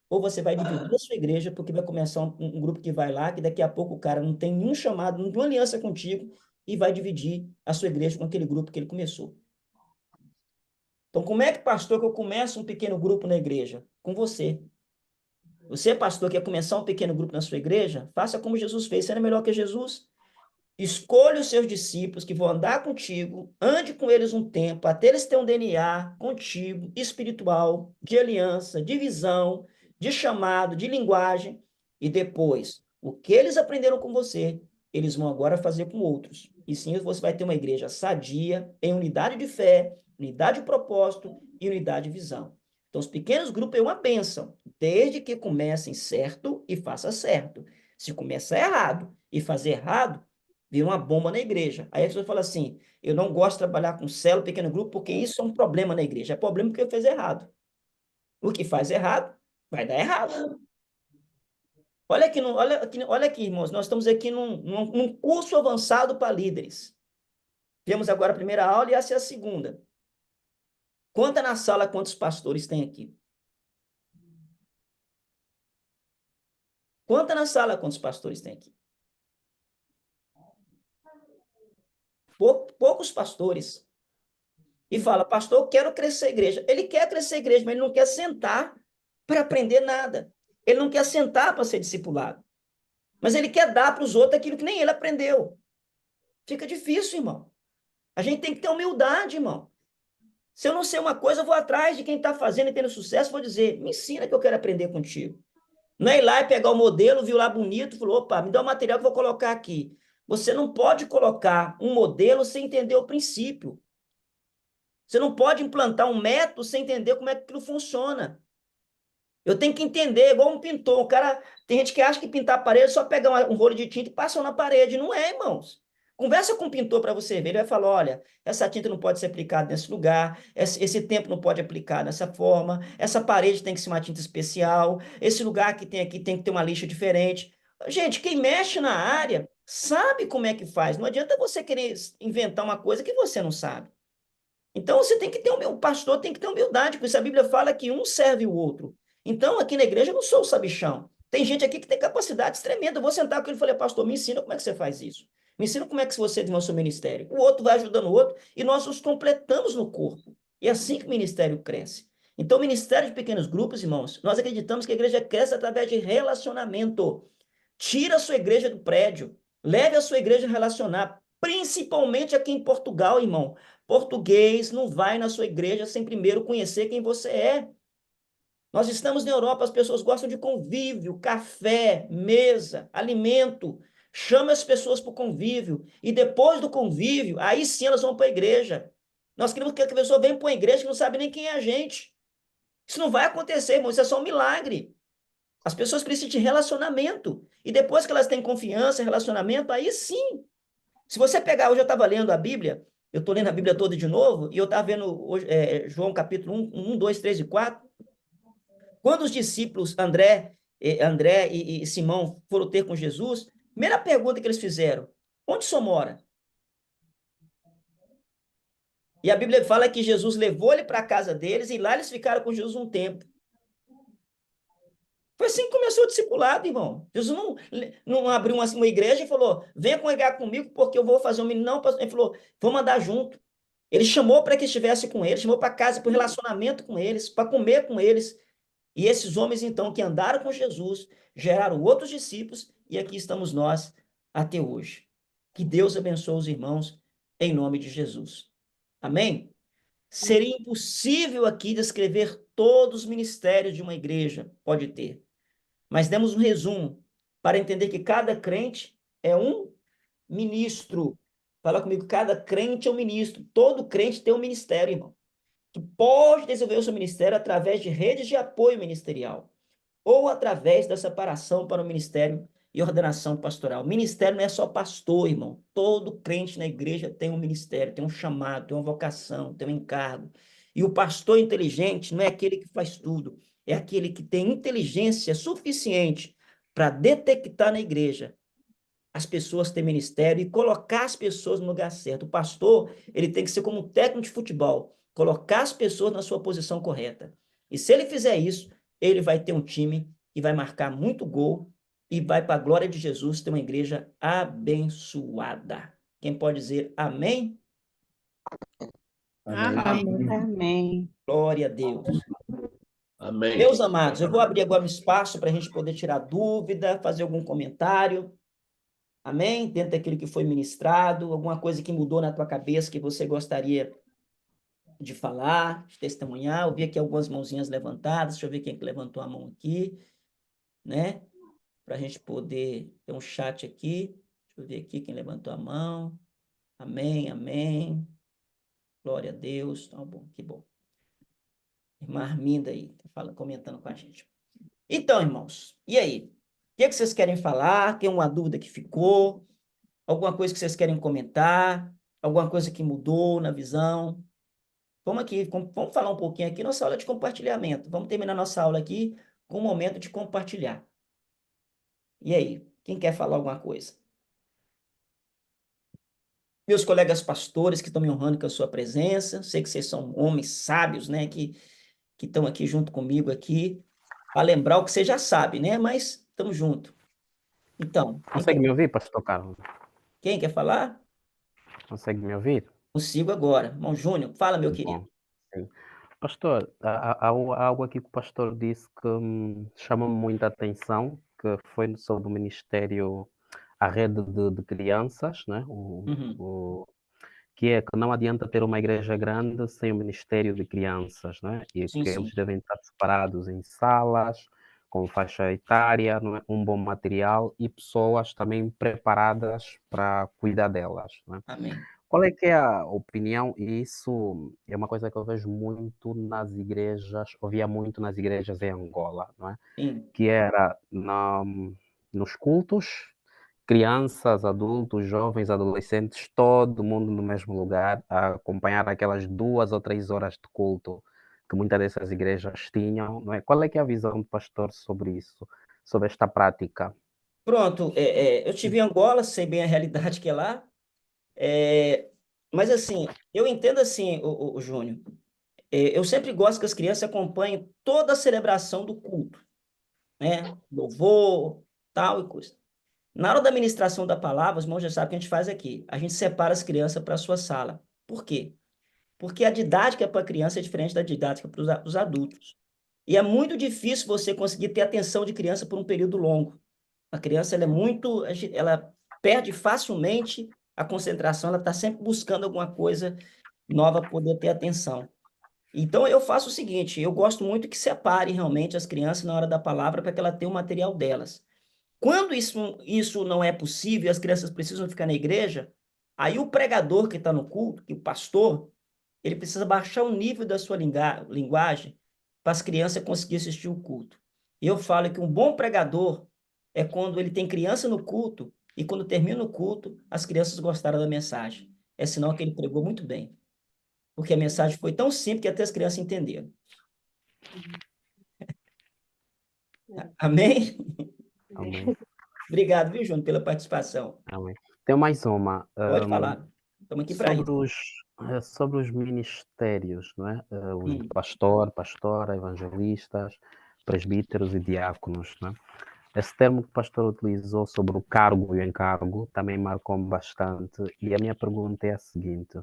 ou você vai dividir a sua igreja porque vai começar um grupo que vai lá, que daqui a pouco o cara não tem nenhum chamado, nenhuma aliança contigo e vai dividir a sua igreja com aquele grupo que ele começou. Então, como é que, pastor, que eu começo um pequeno grupo na igreja? Com você. Você, pastor, quer começar um pequeno grupo na sua igreja? Faça como Jesus fez. Você não é melhor que Jesus? Escolha os seus discípulos que vão andar contigo, ande com eles um tempo, até eles terem um DNA contigo, espiritual, de aliança, de visão, de chamado, de linguagem, e depois, o que eles aprenderam com você, eles vão agora fazer com outros. E sim, você vai ter uma igreja sadia, em unidade de fé, unidade de propósito e unidade de visão. Então, os pequenos grupos é uma bênção, desde que comecem certo e faça certo. Se começar errado e fazer errado, vira uma bomba na igreja. Aí a pessoa fala assim, eu não gosto de trabalhar com célula, pequeno grupo, porque isso é um problema na igreja. É problema porque fez errado. O que faz errado, vai dar errado. Olha aqui, irmãos, nós estamos aqui num curso avançado para líderes. Temos agora a primeira aula e essa é a segunda. Conta na sala quantos pastores tem aqui. Conta na sala quantos pastores tem aqui. Poucos pastores. E fala, pastor, eu quero crescer a igreja. Ele quer crescer a igreja, mas ele não quer sentar para aprender nada. Ele não quer sentar para ser discipulado. Mas ele quer dar para os outros aquilo que nem ele aprendeu. Fica difícil, irmão. A gente tem que ter humildade, irmão. Se eu não sei uma coisa, eu vou atrás de quem está fazendo e tendo sucesso, vou dizer, me ensina que eu quero aprender contigo. Não é ir lá e pegar o modelo, viu lá bonito, falou, opa, me dá o material que eu vou colocar aqui. Você não pode colocar um modelo sem entender o princípio. Você não pode implantar um método sem entender como é que aquilo funciona. Eu tenho que entender, igual um pintor. Tem gente que acha que pintar a parede é só pegar um rolo de tinta e passar na parede. Não é, irmãos. Conversa com o pintor para você ver. Ele vai falar, olha, essa tinta não pode ser aplicada nesse lugar, esse tempo não pode aplicar dessa forma, essa parede tem que ser uma tinta especial, esse lugar que tem aqui tem que ter uma lixa diferente. Gente, quem mexe na área sabe como é que faz. Não adianta você querer inventar uma coisa que você não sabe. Então, você tem que ter o pastor tem que ter humildade, porque a Bíblia fala que um serve o outro. Então, aqui na igreja, eu não sou o sabichão. Tem gente aqui que tem capacidades tremendas. Eu vou sentar com ele e falei, pastor, me ensina como é que você faz isso. Me ensina como é que você desenvolve o seu ministério. O outro vai ajudando o outro e nós nos completamos no corpo. E é assim que o ministério cresce. Então, o ministério de pequenos grupos, irmãos, nós acreditamos que a igreja cresce através de relacionamento. Tira a sua igreja do prédio. Leve a sua igreja a relacionar. Principalmente aqui em Portugal, irmão. Português não vai na sua igreja sem primeiro conhecer quem você é. Nós estamos na Europa, as pessoas gostam de convívio, café, mesa, alimento. Chama as pessoas para o convívio. E depois do convívio, aí sim elas vão para a igreja. Nós queremos que a pessoa venha para uma igreja que não sabe nem quem é a gente. Isso não vai acontecer, irmão, isso é só um milagre. As pessoas precisam de relacionamento. E depois que elas têm confiança, relacionamento, aí sim. Se você pegar, hoje eu estava lendo a Bíblia, eu estou lendo a Bíblia toda de novo, e eu estava vendo hoje, João capítulo 1, 2, 3 e 4. Quando os discípulos André e Simão foram ter com Jesus, primeira pergunta que eles fizeram: onde o senhor mora? E a Bíblia fala que Jesus levou ele para a casa deles e lá eles ficaram com Jesus um tempo. Foi assim que começou o discipulado, irmão. Jesus não abriu uma igreja e falou: venha congregar comigo porque eu vou fazer um menino. Não, ele falou: vamos andar junto. Ele chamou para que estivesse com eles, chamou para casa, para o relacionamento com eles, para comer com eles. E esses homens, então, que andaram com Jesus, geraram outros discípulos, e aqui estamos nós até hoje. Que Deus abençoe os irmãos, em nome de Jesus. Amém? Seria impossível aqui descrever todos os ministérios de uma igreja, pode ter. Mas demos um resumo para entender que cada crente é um ministro. Fala comigo, cada crente é um ministro. Todo crente tem um ministério, irmão. Tu pode desenvolver o seu ministério através de redes de apoio ministerial ou através da separação para o ministério e ordenação pastoral. Ministério não é só pastor, irmão. Todo crente na igreja tem um ministério, tem um chamado, tem uma vocação, tem um encargo. E o pastor inteligente não é aquele que faz tudo, é aquele que tem inteligência suficiente para detectar na igreja as pessoas têm ministério e colocar as pessoas no lugar certo. O pastor, ele tem que ser como um técnico de futebol, colocar as pessoas na sua posição correta. E se ele fizer isso, ele vai ter um time que vai marcar muito gol e vai, para a glória de Jesus, ter uma igreja abençoada. Quem pode dizer amém? Amém. Amém. Glória a Deus. Amém. Meus amados, eu vou abrir agora um espaço para a gente poder tirar dúvida, fazer algum comentário. Amém? Dentro daquilo que foi ministrado, alguma coisa que mudou na tua cabeça que você gostaria de falar, de testemunhar. Eu vi aqui algumas mãozinhas levantadas. Deixa eu ver quem que levantou a mão aqui, né? Para a gente poder ter um chat aqui. Deixa eu ver aqui quem levantou a mão. Amém, amém. Glória a Deus. Tá bom, que bom. Irmã Arminda aí, comentando com a gente. Então, irmãos, e aí? O que vocês querem falar? Tem uma dúvida que ficou? Alguma coisa que vocês querem comentar? Alguma coisa que mudou na visão? Vamos aqui, vamos falar um pouquinho aqui, nossa aula de compartilhamento. Vamos terminar nossa aula aqui com um momento de compartilhar. E aí, quem quer falar alguma coisa? Meus colegas pastores que estão me honrando com a sua presença, sei que vocês são homens sábios, né, que estão aqui junto comigo aqui, para lembrar o que você já sabe, né, mas estamos juntos. Então, Consegue me ouvir, pastor Carlos? quem quer falar? Consegue me ouvir? Consigo agora. Irmão Júnior, fala, meu querido. Bom, sim. Pastor, há algo aqui que o pastor disse que chamou-me muita atenção, que foi sobre o ministério, a rede de crianças, né? Que é que não adianta ter uma igreja grande sem o ministério de crianças, né? E Sim, que sim. eles devem estar separados em salas, com faixa etária, não é? Um bom material e pessoas também preparadas para cuidar delas, né? Amém. Qual é que é a opinião? E isso é uma coisa que eu vejo muito nas igrejas, ouvia muito nas igrejas em Angola, não é? Sim. Que era nos cultos, crianças, adultos, jovens, adolescentes, todo mundo no mesmo lugar, a acompanhar aquelas 2 ou 3 horas de culto que muitas dessas igrejas tinham, não é? Qual é que é a visão do pastor sobre isso, sobre esta prática? Pronto, eu estive em Angola, sei bem a realidade que é lá, mas assim, eu entendo assim, o Júnior, eu sempre gosto que as crianças acompanhem toda a celebração do culto, né? Louvor, tal e coisa. Na hora da ministração da palavra, os irmãos já sabem o que a gente faz aqui. A gente separa as crianças para a sua sala. Por quê? Porque a didática para a criança é diferente da didática para os adultos. E é muito difícil você conseguir ter atenção de criança por um período longo. A criança ela perde facilmente a concentração, ela está sempre buscando alguma coisa nova para poder ter atenção. Então, eu faço o seguinte, eu gosto muito que separe realmente as crianças na hora da palavra para que ela tenha o material delas. Quando isso não é possível, as crianças precisam ficar na igreja, aí o pregador que está no culto, que o pastor, ele precisa baixar o nível da sua linguagem para as crianças conseguirem assistir o culto. E eu falo que um bom pregador é quando ele tem criança no culto e quando termina o culto, as crianças gostaram da mensagem. É sinal que ele pregou muito bem. Porque a mensagem foi tão simples que até as crianças entenderam. Amém? Amém. Obrigado, viu, Júnior, pela participação. Amém. Tem mais uma. Pode falar. Estamos aqui para Sobre isso. sobre os ministérios, não é? Os de pastora, evangelistas, presbíteros e diáconos, não é? Esse termo que o pastor utilizou sobre o cargo e o encargo também marcou-me bastante. E a minha pergunta é a seguinte: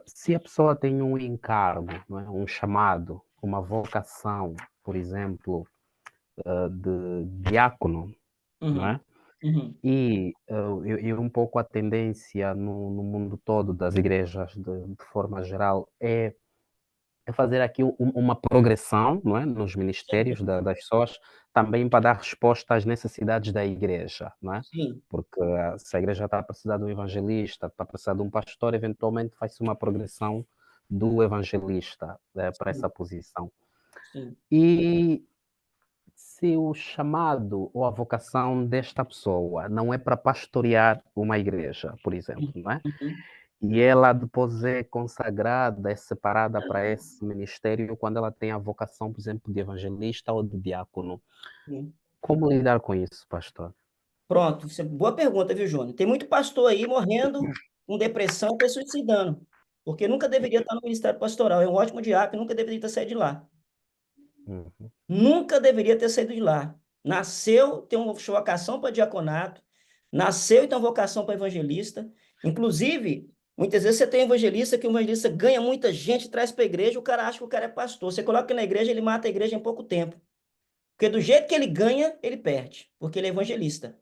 se a pessoa tem um encargo, não é? Um chamado, uma vocação, por exemplo, de diácono, não é? E um pouco a tendência no mundo todo das igrejas, de forma geral, é fazer aqui uma progressão, não é? Nos ministérios das pessoas, também para dar resposta às necessidades da igreja, não é? Sim. Porque se a igreja está a precisar de um evangelista, está a precisar de um pastor, eventualmente faz-se uma progressão do evangelista para essa posição. Sim. E se o chamado ou a vocação desta pessoa não é para pastorear uma igreja, por exemplo, não é? E ela depois é consagrada, é separada para esse ministério quando ela tem a vocação, por exemplo, de evangelista ou de diácono. Como lidar com isso, pastor? Pronto, boa pergunta, viu, Júnior? Tem muito pastor aí morrendo com depressão e se suicidando, porque nunca deveria estar no ministério pastoral. É um ótimo diácono, nunca deveria ter saído de lá. Nunca deveria ter saído de lá. Nasceu, tem uma vocação para diaconato, nasceu e tem uma vocação para evangelista. Inclusive, muitas vezes você tem evangelista que o evangelista ganha muita gente, traz para a igreja, o cara acha que o cara é pastor. Você coloca na igreja, ele mata a igreja em pouco tempo. Porque do jeito que ele ganha, ele perde, porque ele é evangelista.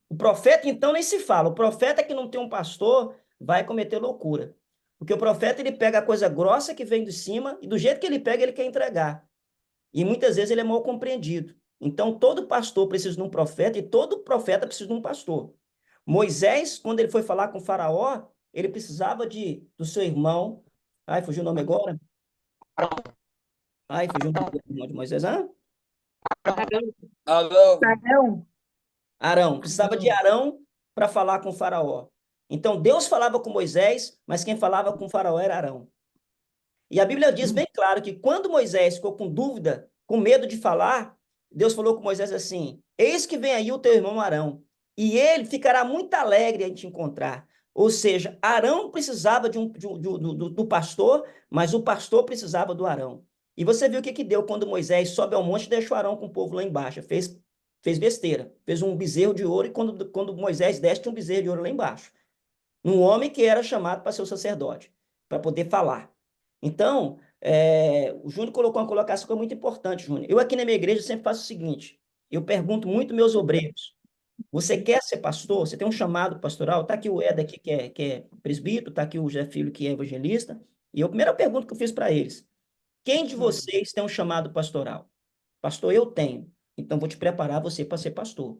O profeta, então, nem se fala. O profeta que não tem um pastor vai cometer loucura. Porque o profeta, ele pega a coisa grossa que vem de cima e do jeito que ele pega, ele quer entregar. E muitas vezes ele é mal compreendido. Então, todo pastor precisa de um profeta e todo profeta precisa de um pastor. Moisés, quando ele foi falar com o faraó, ele precisava do seu irmão. Ai, fugiu o nome agora? Ai, fugiu o nome de Moisés. Arão. Precisava de Arão para falar com o faraó. Então, Deus falava com Moisés, mas quem falava com o faraó era Arão. E a Bíblia diz bem claro que quando Moisés ficou com dúvida, com medo de falar, Deus falou com Moisés assim: eis que vem aí o teu irmão Arão, e ele ficará muito alegre em te encontrar. Ou seja, Arão precisava do pastor, mas o pastor precisava do Arão. E você viu o que deu quando Moisés sobe ao monte e deixou Arão com o povo lá embaixo. Fez besteira, fez um bezerro de ouro, e quando Moisés desce, tinha um bezerro de ouro lá embaixo. Um homem que era chamado para ser o sacerdote, para poder falar. Então, o Júnior colocou uma colocação que é muito importante, Júnior. Eu aqui na minha igreja sempre faço o seguinte, eu pergunto muito meus obreiros, você quer ser pastor? Você tem um chamado pastoral? Está aqui o Eda aqui, que é presbítero, está aqui o José Filho, que é evangelista, e a primeira pergunta que eu fiz para eles, quem de vocês tem um chamado pastoral? Pastor, eu tenho. Então, vou te preparar você para ser pastor.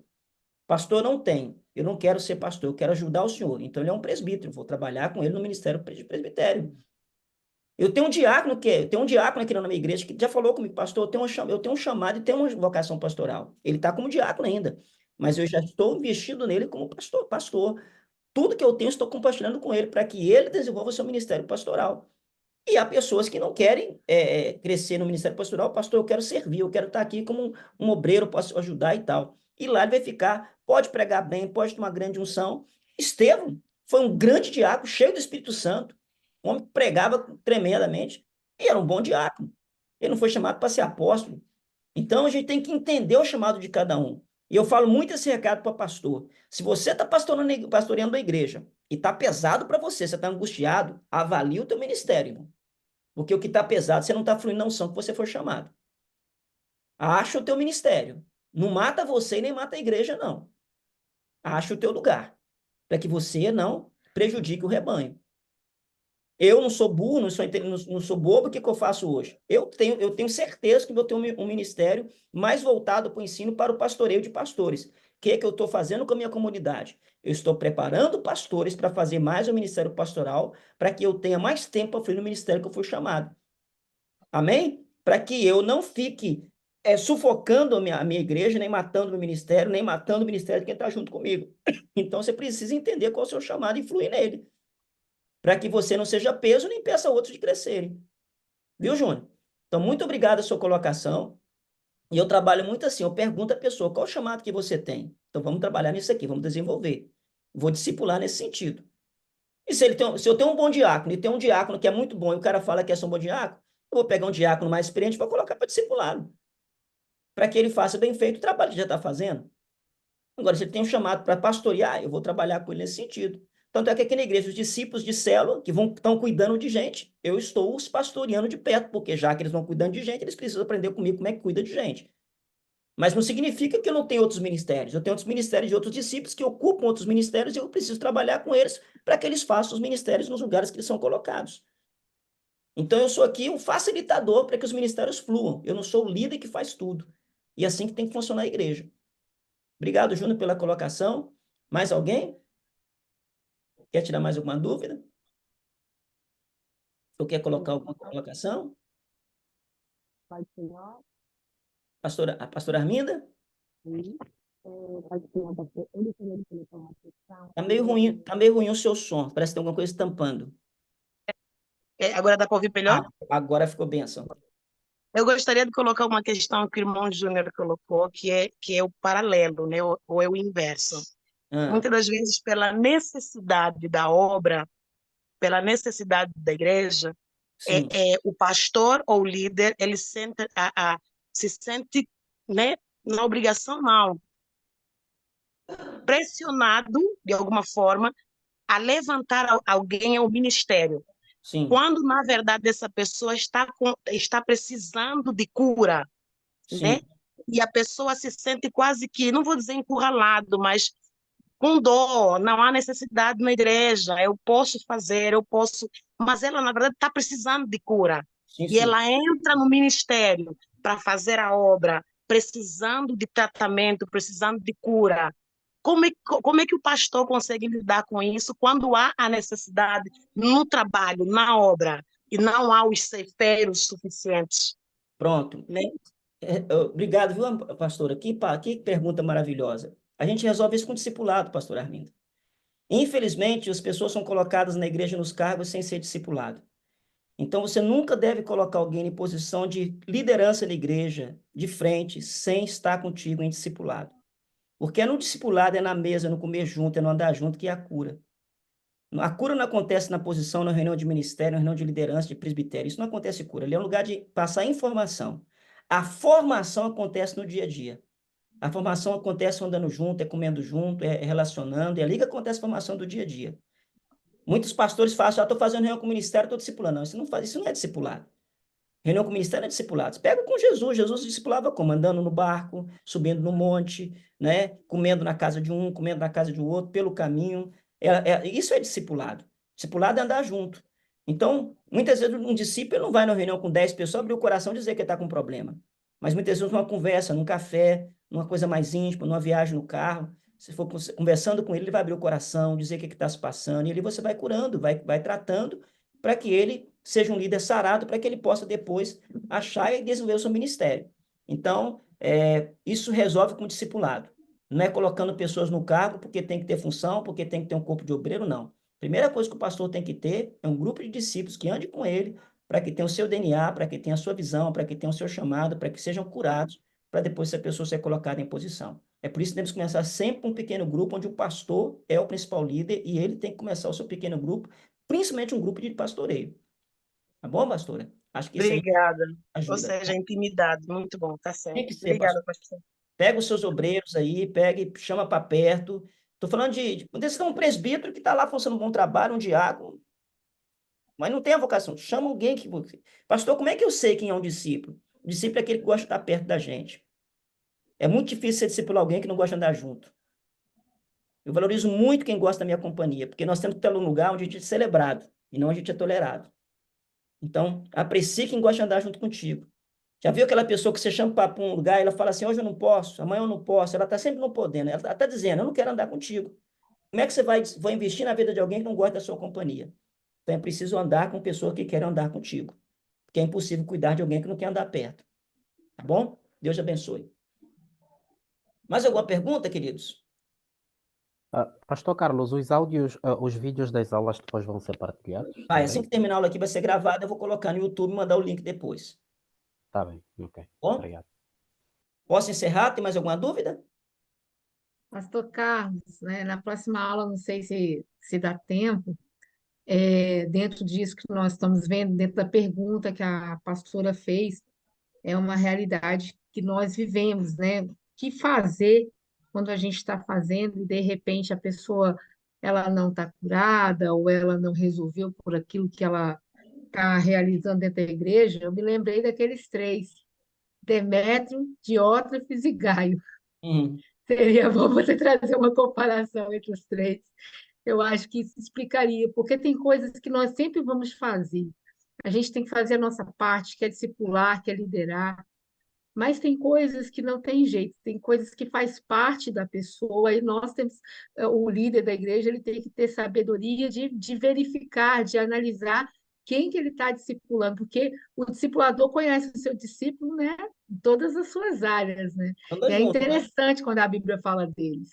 Pastor, não tem. Eu não quero ser pastor, eu quero ajudar o senhor. Então, ele é um presbítero, vou trabalhar com ele no ministério de presbitério. Eu tenho um diácono aqui na minha igreja que já falou comigo, pastor, eu tenho um chamado e tenho uma vocação pastoral. Ele está como diácono ainda, mas eu já estou investindo nele como pastor. Tudo que eu tenho, estou compartilhando com ele para que ele desenvolva o seu ministério pastoral. E há pessoas que não querem crescer no ministério pastoral. Pastor, eu quero servir, eu quero estar aqui como um obreiro, posso ajudar e tal. E lá ele vai ficar, pode pregar bem, pode ter uma grande unção. Estevão foi um grande diácono, cheio do Espírito Santo. Um homem que pregava tremendamente e era um bom diácono. Ele não foi chamado para ser apóstolo. Então, a gente tem que entender o chamado de cada um. E eu falo muito esse recado para pastor. Se você está pastoreando a igreja e está pesado para você está angustiado, avalie o teu ministério, irmão. Porque o que está pesado, você não está fluindo na unção que você for chamado. Acha o teu ministério. Não mata você e nem mata a igreja, não. Acha o teu lugar, para que você não prejudique o rebanho. Eu não sou burro, não sou bobo, o que eu faço hoje? Eu tenho certeza que eu tenho um ministério mais voltado para o ensino, para o pastoreio de pastores. O que é que eu estou fazendo com a minha comunidade? Eu estou preparando pastores para fazer mais o ministério pastoral, para que eu tenha mais tempo para fluir no ministério que eu fui chamado. Amém? Para que eu não fique sufocando a minha igreja, nem matando o meu ministério, nem matando o ministério de quem está junto comigo. Então, você precisa entender qual é o seu chamado e fluir nele, para que você não seja peso nem peça outros de crescerem. Viu, Júnior? Então, muito obrigado a sua colocação. E eu trabalho muito assim, eu pergunto à pessoa, qual o chamado que você tem? Então, vamos trabalhar nisso aqui, vamos desenvolver. Vou discipular nesse sentido. E se eu tenho um bom diácono e tem um diácono que é muito bom e o cara fala que é só um bom diácono, eu vou pegar um diácono mais experiente e vou colocar para discipulá-lo, para que ele faça bem feito o trabalho que já está fazendo. Agora, se ele tem um chamado para pastorear, eu vou trabalhar com ele nesse sentido. Tanto é que aqui na igreja, os discípulos de célula, que estão cuidando de gente, eu estou os pastoreando de perto, porque já que eles vão cuidando de gente, eles precisam aprender comigo como é que cuida de gente. Mas não significa que eu não tenho outros ministérios. Eu tenho outros ministérios de outros discípulos que ocupam outros ministérios e eu preciso trabalhar com eles para que eles façam os ministérios nos lugares que eles são colocados. Então, eu sou aqui um facilitador para que os ministérios fluam. Eu não sou o líder que faz tudo. E é assim que tem que funcionar a igreja. Obrigado, Júnior, pela colocação. Mais alguém? Quer tirar mais alguma dúvida? Ou quer colocar alguma colocação? A pastora Arminda? Tá meio ruim o seu som. Parece que tem alguma coisa tampando. Agora dá para ouvir melhor? Agora ficou benção. Eu gostaria de colocar uma questão que o irmão Júnior colocou, que é o paralelo, né? Ou é o inverso. Muitas das vezes, pela necessidade da obra, pela necessidade da igreja, o pastor ou o líder, ele se sente, né, na obrigação, não, pressionado, de alguma forma, a levantar alguém ao ministério. Sim. Quando, na verdade, essa pessoa está precisando de cura, né? E a pessoa se sente quase que, não vou dizer encurralado, mas com dor, não há necessidade na igreja, eu posso fazer, eu posso... Mas ela, na verdade, está precisando de cura. E ela entra no ministério para fazer a obra, precisando de tratamento, precisando de cura. Como é que o pastor consegue lidar com isso quando há a necessidade no trabalho, na obra, e não há os ceifeiros suficientes? Pronto. Né? Obrigado, viu, pastora? Que pergunta maravilhosa. A gente resolve isso com discipulado, pastor Armindo. Infelizmente, as pessoas são colocadas na igreja nos cargos sem ser discipulado. Então, você nunca deve colocar alguém em posição de liderança na igreja, de frente, sem estar contigo em discipulado. Porque no discipulado é na mesa, no comer junto, é no andar junto que é a cura. A cura não acontece na posição, na reunião de ministério, na reunião de liderança, de presbitério. Isso não acontece cura. Ali é um lugar de passar informação. A formação acontece no dia a dia. A formação acontece andando junto, é comendo junto, é relacionando. É ali que acontece a formação do dia a dia. Muitos pastores falam, estou fazendo reunião com o ministério, estou discipulando. Não, isso não é discipulado. Reunião com o ministério é discipulado. Pega com Jesus. Jesus discipulava como? Andando no barco, subindo no monte, né? Comendo na casa de um, comendo na casa de outro, pelo caminho. Isso é discipulado. Discipulado é andar junto. Então, muitas vezes um discípulo não vai na reunião com 10 pessoas, abrir o coração e dizer que está com problema. Mas muitas vezes numa conversa, num café, numa coisa mais íntima, numa viagem no carro, se for conversando com ele, ele vai abrir o coração, dizer o que está se passando, e ali você vai curando, vai tratando, para que ele seja um líder sarado, para que ele possa depois achar e desenvolver o seu ministério. Então, isso resolve com o discipulado. Não é colocando pessoas no cargo porque tem que ter função, porque tem que ter um corpo de obreiro, não. Primeira coisa que o pastor tem que ter é um grupo de discípulos que ande com ele, para que tenha o seu DNA, para que tenha a sua visão, para que tenha o seu chamado, para que sejam curados, para depois essa pessoa ser colocada em posição. É por isso que temos que começar sempre com um pequeno grupo, onde o pastor é o principal líder e ele tem que começar o seu pequeno grupo, principalmente um grupo de pastoreio. Tá bom, pastora? Acho que isso Obrigada. ajuda. Ou seja, intimidade. Muito bom, tá certo. Tem que ser, Obrigada, pastor. Pega os seus obreiros aí, pega e chama para perto. Estou falando de um presbítero que está lá fazendo um bom trabalho, um diácono, mas não tem a vocação. Chama alguém que... Pastor, como é que eu sei quem é um discípulo? O discípulo é aquele que gosta de estar perto da gente. É muito difícil ser discípulo alguém que não gosta de andar junto. Eu valorizo muito quem gosta da minha companhia, porque nós temos que estar num lugar onde a gente é celebrado e não onde a gente é tolerado. Então, aprecie quem gosta de andar junto contigo. Já viu aquela pessoa que você chama para um lugar e ela fala assim, hoje eu não posso, amanhã eu não posso, ela está sempre não podendo, ela está dizendo, eu não quero andar contigo. Como é que você vai investir na vida de alguém que não gosta da sua companhia? Então é preciso andar com pessoas que querem andar contigo. porque é impossível cuidar de alguém que não quer andar perto. Tá bom? Deus te abençoe. Mais alguma pergunta, queridos? Pastor Carlos, os áudios, os vídeos das aulas depois vão ser partilhados Vai, assim também? que terminar a aula aqui vai ser gravado, eu vou colocar no YouTube e mandar o link depois. Tá bem, ok. Bom? Obrigado. Posso encerrar? Tem mais alguma dúvida? Pastor Carlos, né, na próxima aula, não sei se dá tempo, dentro disso que nós estamos vendo, dentro da pergunta que a pastora fez, é uma realidade que nós vivemos, né? O que fazer quando a gente está fazendo e, de repente, a pessoa ela não está curada ou ela não resolveu por aquilo que ela está realizando dentro da igreja? Eu me lembrei daqueles três, Demétrio, Diótrefes e Gaio. Seria bom você trazer uma comparação entre os três. Eu acho que isso explicaria, porque tem coisas que nós sempre vamos fazer. A gente tem que fazer a nossa parte, que é discipular, que é liderar, mas tem coisas que não tem jeito, tem coisas que faz parte da pessoa, e nós temos, o líder da igreja, ele tem que ter sabedoria de verificar, de analisar quem que ele está discipulando, porque o discipulador conhece o seu discípulo, né, em todas as suas áreas, né? Anda E é junto, né? interessante quando a Bíblia fala deles.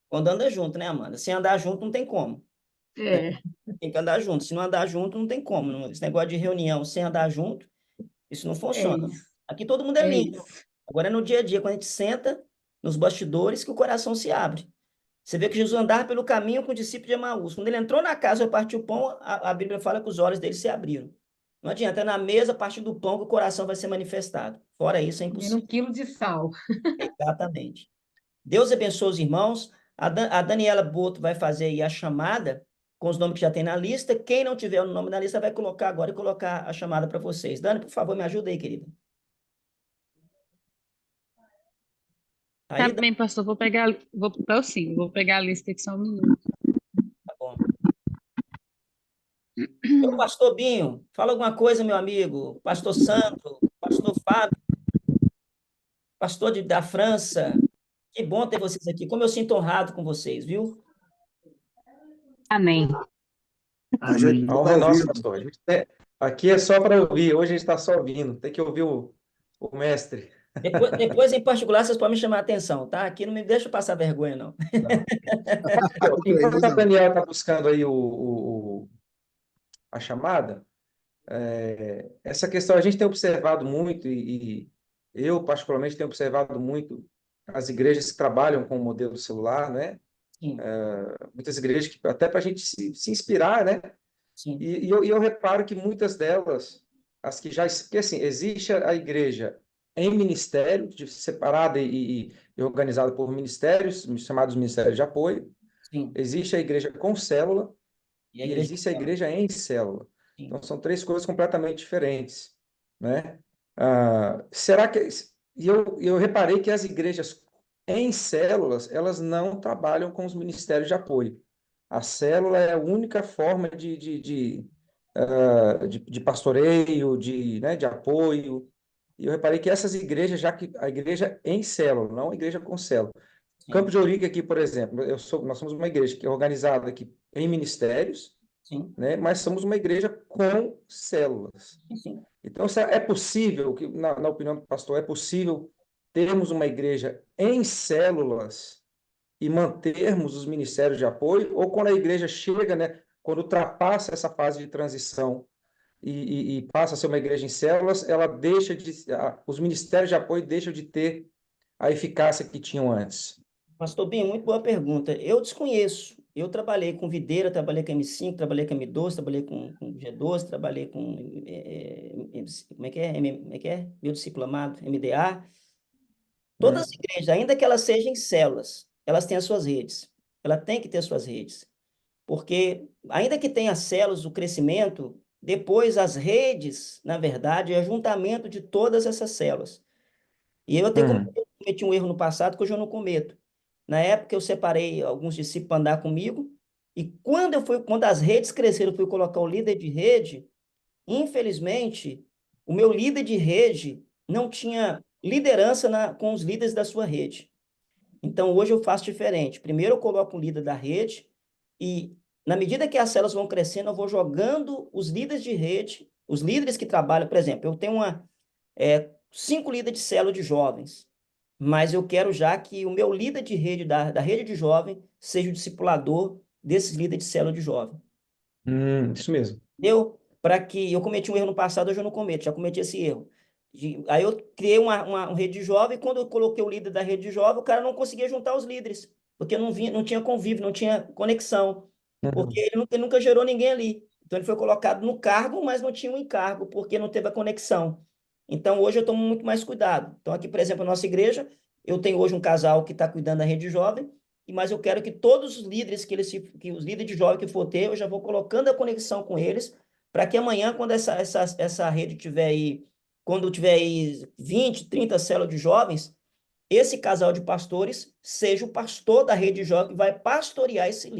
Quando anda junto, né, Amanda? Se andar junto, não tem como. É, Tem que andar junto. Se não andar junto, não tem como. Esse negócio de reunião sem andar junto, isso não é funciona. isso, Aqui todo mundo é é lindo. isso. Agora é no dia a dia, quando a gente senta nos bastidores, que o coração se abre. Você vê que Jesus andava pelo caminho com o discípulo de Emaús. Quando ele entrou na casa e partiu o pão, a Bíblia fala que os olhos dele se abriram. Não adianta, é na mesa, a partir do pão, que o coração vai ser manifestado. Fora isso, é Comendo impossível. 1 quilo de sal. Exatamente. Deus abençoe os irmãos. A Daniela Boto vai fazer aí a chamada com os nomes que já tem na lista. Quem não tiver o nome na lista vai colocar agora e colocar a chamada para vocês. Dani, por favor, me ajuda aí, querida. Tá Aí, bem, pastor, vou pegar a lista aqui só um minuto. tá bom. Meu pastor Binho, fala alguma coisa, meu amigo. Pastor Sandro, pastor Fábio, pastor da França. Que bom ter vocês aqui. Como eu sinto honrado com vocês, viu? Amém. A gente A honra é tá nossa, ouvindo. pastor. Aqui é só para ouvir. Hoje a gente está só ouvindo. Tem que ouvir o mestre. Depois, em particular, vocês podem me chamar a atenção, tá? Aqui não me deixa passar vergonha, não. Enquanto a Daniela está buscando aí a chamada, essa questão a gente tem observado muito, e eu, particularmente, tenho observado muito as igrejas que trabalham com o modelo celular, né? Sim, Muitas igrejas que até para a gente se inspirar, né? sim, E eu reparo que muitas delas, as que já... Porque, assim, existe a igreja em ministério, separada e organizada por ministérios, chamados ministérios de apoio. sim. Existe a igreja com célula E a e igreja existe a igreja em célula. Sim. Então, são três coisas completamente diferentes, né? Será que... E eu reparei que as igrejas em células, elas não trabalham com os ministérios de apoio. A célula é a única forma de pastoreio, né, de apoio. E eu reparei que essas igrejas, já que a igreja em célula, não a igreja com célula. Sim. Campo de Ourique aqui, por exemplo, nós somos uma igreja que é organizada aqui em ministérios, Sim. né, mas somos uma igreja com células. Sim. Então, é possível, na opinião do pastor, é possível termos uma igreja em células e mantermos os ministérios de apoio, ou quando a igreja chega, né, quando ultrapassa essa fase de transição e passa a ser uma igreja em células, ela deixa os ministérios de apoio deixam de ter a eficácia que tinham antes. Pastor Binho, muito boa pergunta. Eu desconheço. Eu trabalhei com videira, trabalhei com M5, trabalhei com M12, trabalhei com G12, trabalhei com... como é que é? Como é que é? Meu discípulo amado, MDA. Todas as igrejas, ainda que elas sejam células, elas têm as suas redes. Ela tem que ter suas redes. Porque, ainda que tenha células, o crescimento, depois as redes, na verdade, é juntamento de todas essas células. E eu até cometi um erro no passado que hoje eu não cometo. Na época, eu separei alguns discípulos para andar comigo, e quando as redes cresceram, eu fui colocar o líder de rede, infelizmente, o meu líder de rede não tinha liderança com os líderes da sua rede. Então, hoje eu faço diferente. Primeiro, eu coloco o líder da rede, e na medida que as células vão crescendo, eu vou jogando os líderes de rede Os líderes que trabalham, por exemplo, eu tenho 5 líderes de célula de jovens, mas eu quero já que o meu líder de rede, da rede de jovem, seja o discipulador desses líderes de célula de jovem. Isso mesmo. Entendeu? Para que eu cometi um erro no passado, hoje eu não cometo, já cometi esse erro. Aí eu criei uma rede de jovem, e quando eu coloquei o líder da rede de jovem, o cara não conseguia juntar os líderes, porque não tinha convívio, não tinha conexão, porque ele nunca gerou ninguém ali. Então ele foi colocado no cargo, mas não tinha um encargo, porque não teve a conexão. Então hoje eu tomo muito mais cuidado. Então aqui, por exemplo, a nossa igreja, eu tenho hoje um casal que está cuidando da rede jovem, mas eu quero que todos os líderes que os líderes de jovem que for ter, eu já vou colocando a conexão com eles, para que amanhã, quando essa rede tiver aí, quando tiver aí 20, 30 células de jovens, esse casal de pastores seja o pastor da rede de jovens que vai pastorear esses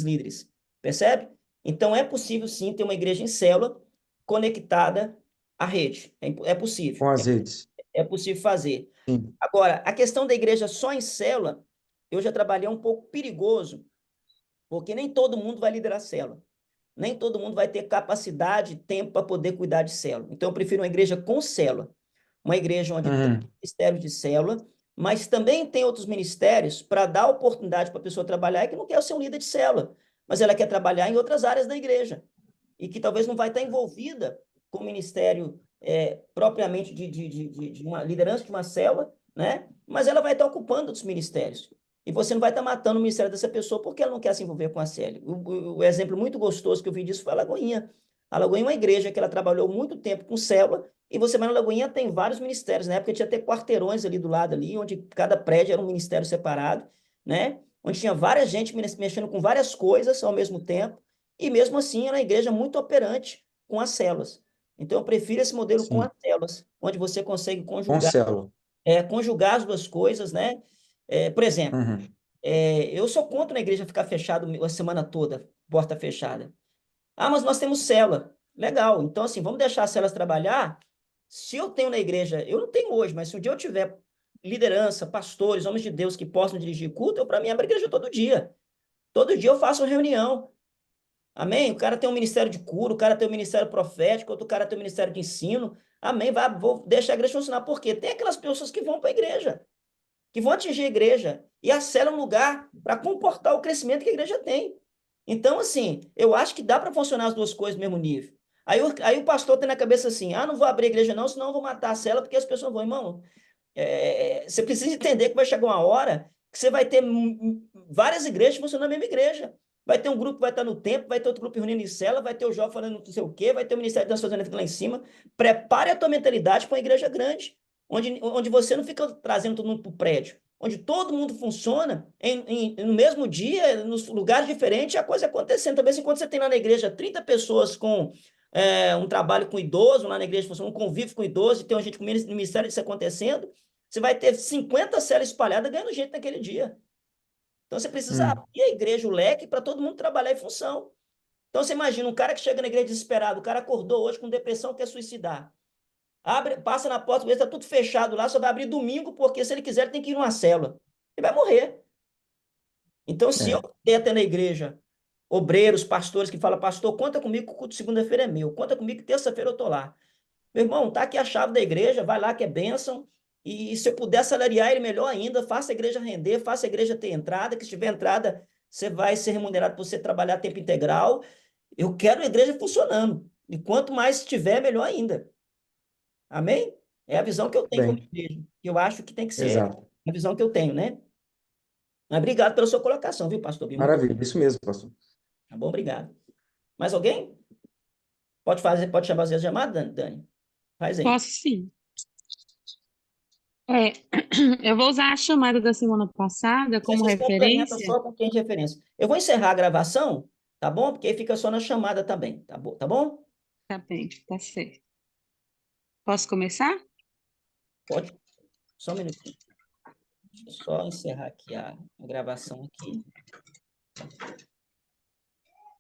líderes. Percebe? Então é possível sim ter uma igreja em célula conectada à rede. É possível. Com as redes. É possível fazer. Sim. Agora, a questão da igreja só em célula, eu já trabalhei um pouco perigoso, porque nem todo mundo vai liderar célula. Nem todo mundo vai ter capacidade, tempo para poder cuidar de célula. Então, eu prefiro uma igreja com célula. Uma igreja onde tem ministério de célula, mas também tem outros ministérios para dar oportunidade para a pessoa trabalhar e que não quer ser um líder de célula, mas ela quer trabalhar em outras áreas da igreja e que talvez não vai estar envolvida com o ministério propriamente de uma liderança de uma célula, né? Mas ela vai estar ocupando outros ministérios. E você não vai estar matando o ministério dessa pessoa porque ela não quer se envolver com a célula. O exemplo muito gostoso que eu vi disso foi a Lagoinha. A Lagoinha é uma igreja que ela trabalhou muito tempo com célula, e você vai na Lagoinha, tem vários ministérios. Na época tinha até quarteirões ali do lado, ali, onde cada prédio era um ministério separado, né? Onde tinha várias gente mexendo com várias coisas ao mesmo tempo, e mesmo assim era uma igreja muito operante com as células. Então eu prefiro esse modelo com as células, onde você consegue Com célula. conjugar as duas coisas, né? Por exemplo, eu sou contra a igreja ficar fechada a semana toda, porta fechada. Ah, mas nós temos célula. Legal. Então, assim, vamos deixar as células trabalhar. Se eu tenho na igreja, eu não tenho hoje, mas se um dia eu tiver liderança, pastores, homens de Deus que possam dirigir culto, eu, para mim, abro a igreja todo dia. Todo dia eu faço uma reunião. Amém? O cara tem um ministério de cura, o cara tem um ministério profético, outro cara tem um ministério de ensino. Amém? Vou deixar a igreja funcionar. Por quê? Tem aquelas pessoas que vão para a igreja, que vão atingir a igreja. E a célula é um lugar para comportar o crescimento que a igreja tem. Então, assim, eu acho que dá para funcionar as duas coisas no mesmo nível. Aí o pastor tem na cabeça assim, não vou abrir a igreja não, senão eu vou matar a célula, porque as pessoas vão, irmão, você precisa entender que vai chegar uma hora que você vai ter várias igrejas funcionando na mesma igreja. Vai ter um grupo que vai estar no templo, vai ter outro grupo reunindo em célula, vai ter o jovem falando não sei o quê, vai ter o ministério de dança fazendo lá em cima. Prepare a tua mentalidade para uma igreja grande, onde você não fica trazendo todo mundo para o prédio, onde todo mundo funciona no mesmo dia, nos lugares diferentes, a coisa acontecendo. Talvez enquanto você tem lá na igreja 30 pessoas com um trabalho com idoso, lá na igreja, um convívio com idoso, e tem uma gente com ministério disso acontecendo, você vai ter 50 células espalhadas ganhando gente naquele dia. Então você precisa abrir a igreja, o leque, para todo mundo trabalhar em função. Então você imagina um cara que chega na igreja desesperado, o cara acordou hoje com depressão, quer suicidar. Passa na porta, está tudo fechado lá, só vai abrir domingo, porque se ele quiser, ele tem que ir numa célula. Ele vai morrer. Então, se eu der até na igreja obreiros, pastores que falam, pastor, conta comigo que o culto de segunda-feira é meu, conta comigo que terça-feira eu estou lá. Meu irmão, tá aqui a chave da igreja, vai lá que é bênção, e se eu puder salariar ele melhor ainda, faça a igreja render, faça a igreja ter entrada, que se tiver entrada, você vai ser remunerado por você trabalhar tempo integral. Eu quero a igreja funcionando, e quanto mais tiver, melhor ainda. Amém? É a visão que eu tenho como igreja. Eu acho que tem que ser a visão que eu tenho, né? Mas obrigado pela sua colocação, viu, pastor Bima? Maravilha, isso mesmo, pastor. Tá bom, obrigado. Mais alguém? Pode chamar as chamadas, Dani? Faz aí. Posso sim. Eu vou usar a chamada da semana passada como Vocês complementam referência. só com quem de referência. Eu vou encerrar a gravação, tá bom? Porque aí fica só na chamada também, tá bom? Tá bom? Tá bem, tá certo. Posso começar? Pode. Só um minutinho. Deixa eu só encerrar aqui a gravação aqui.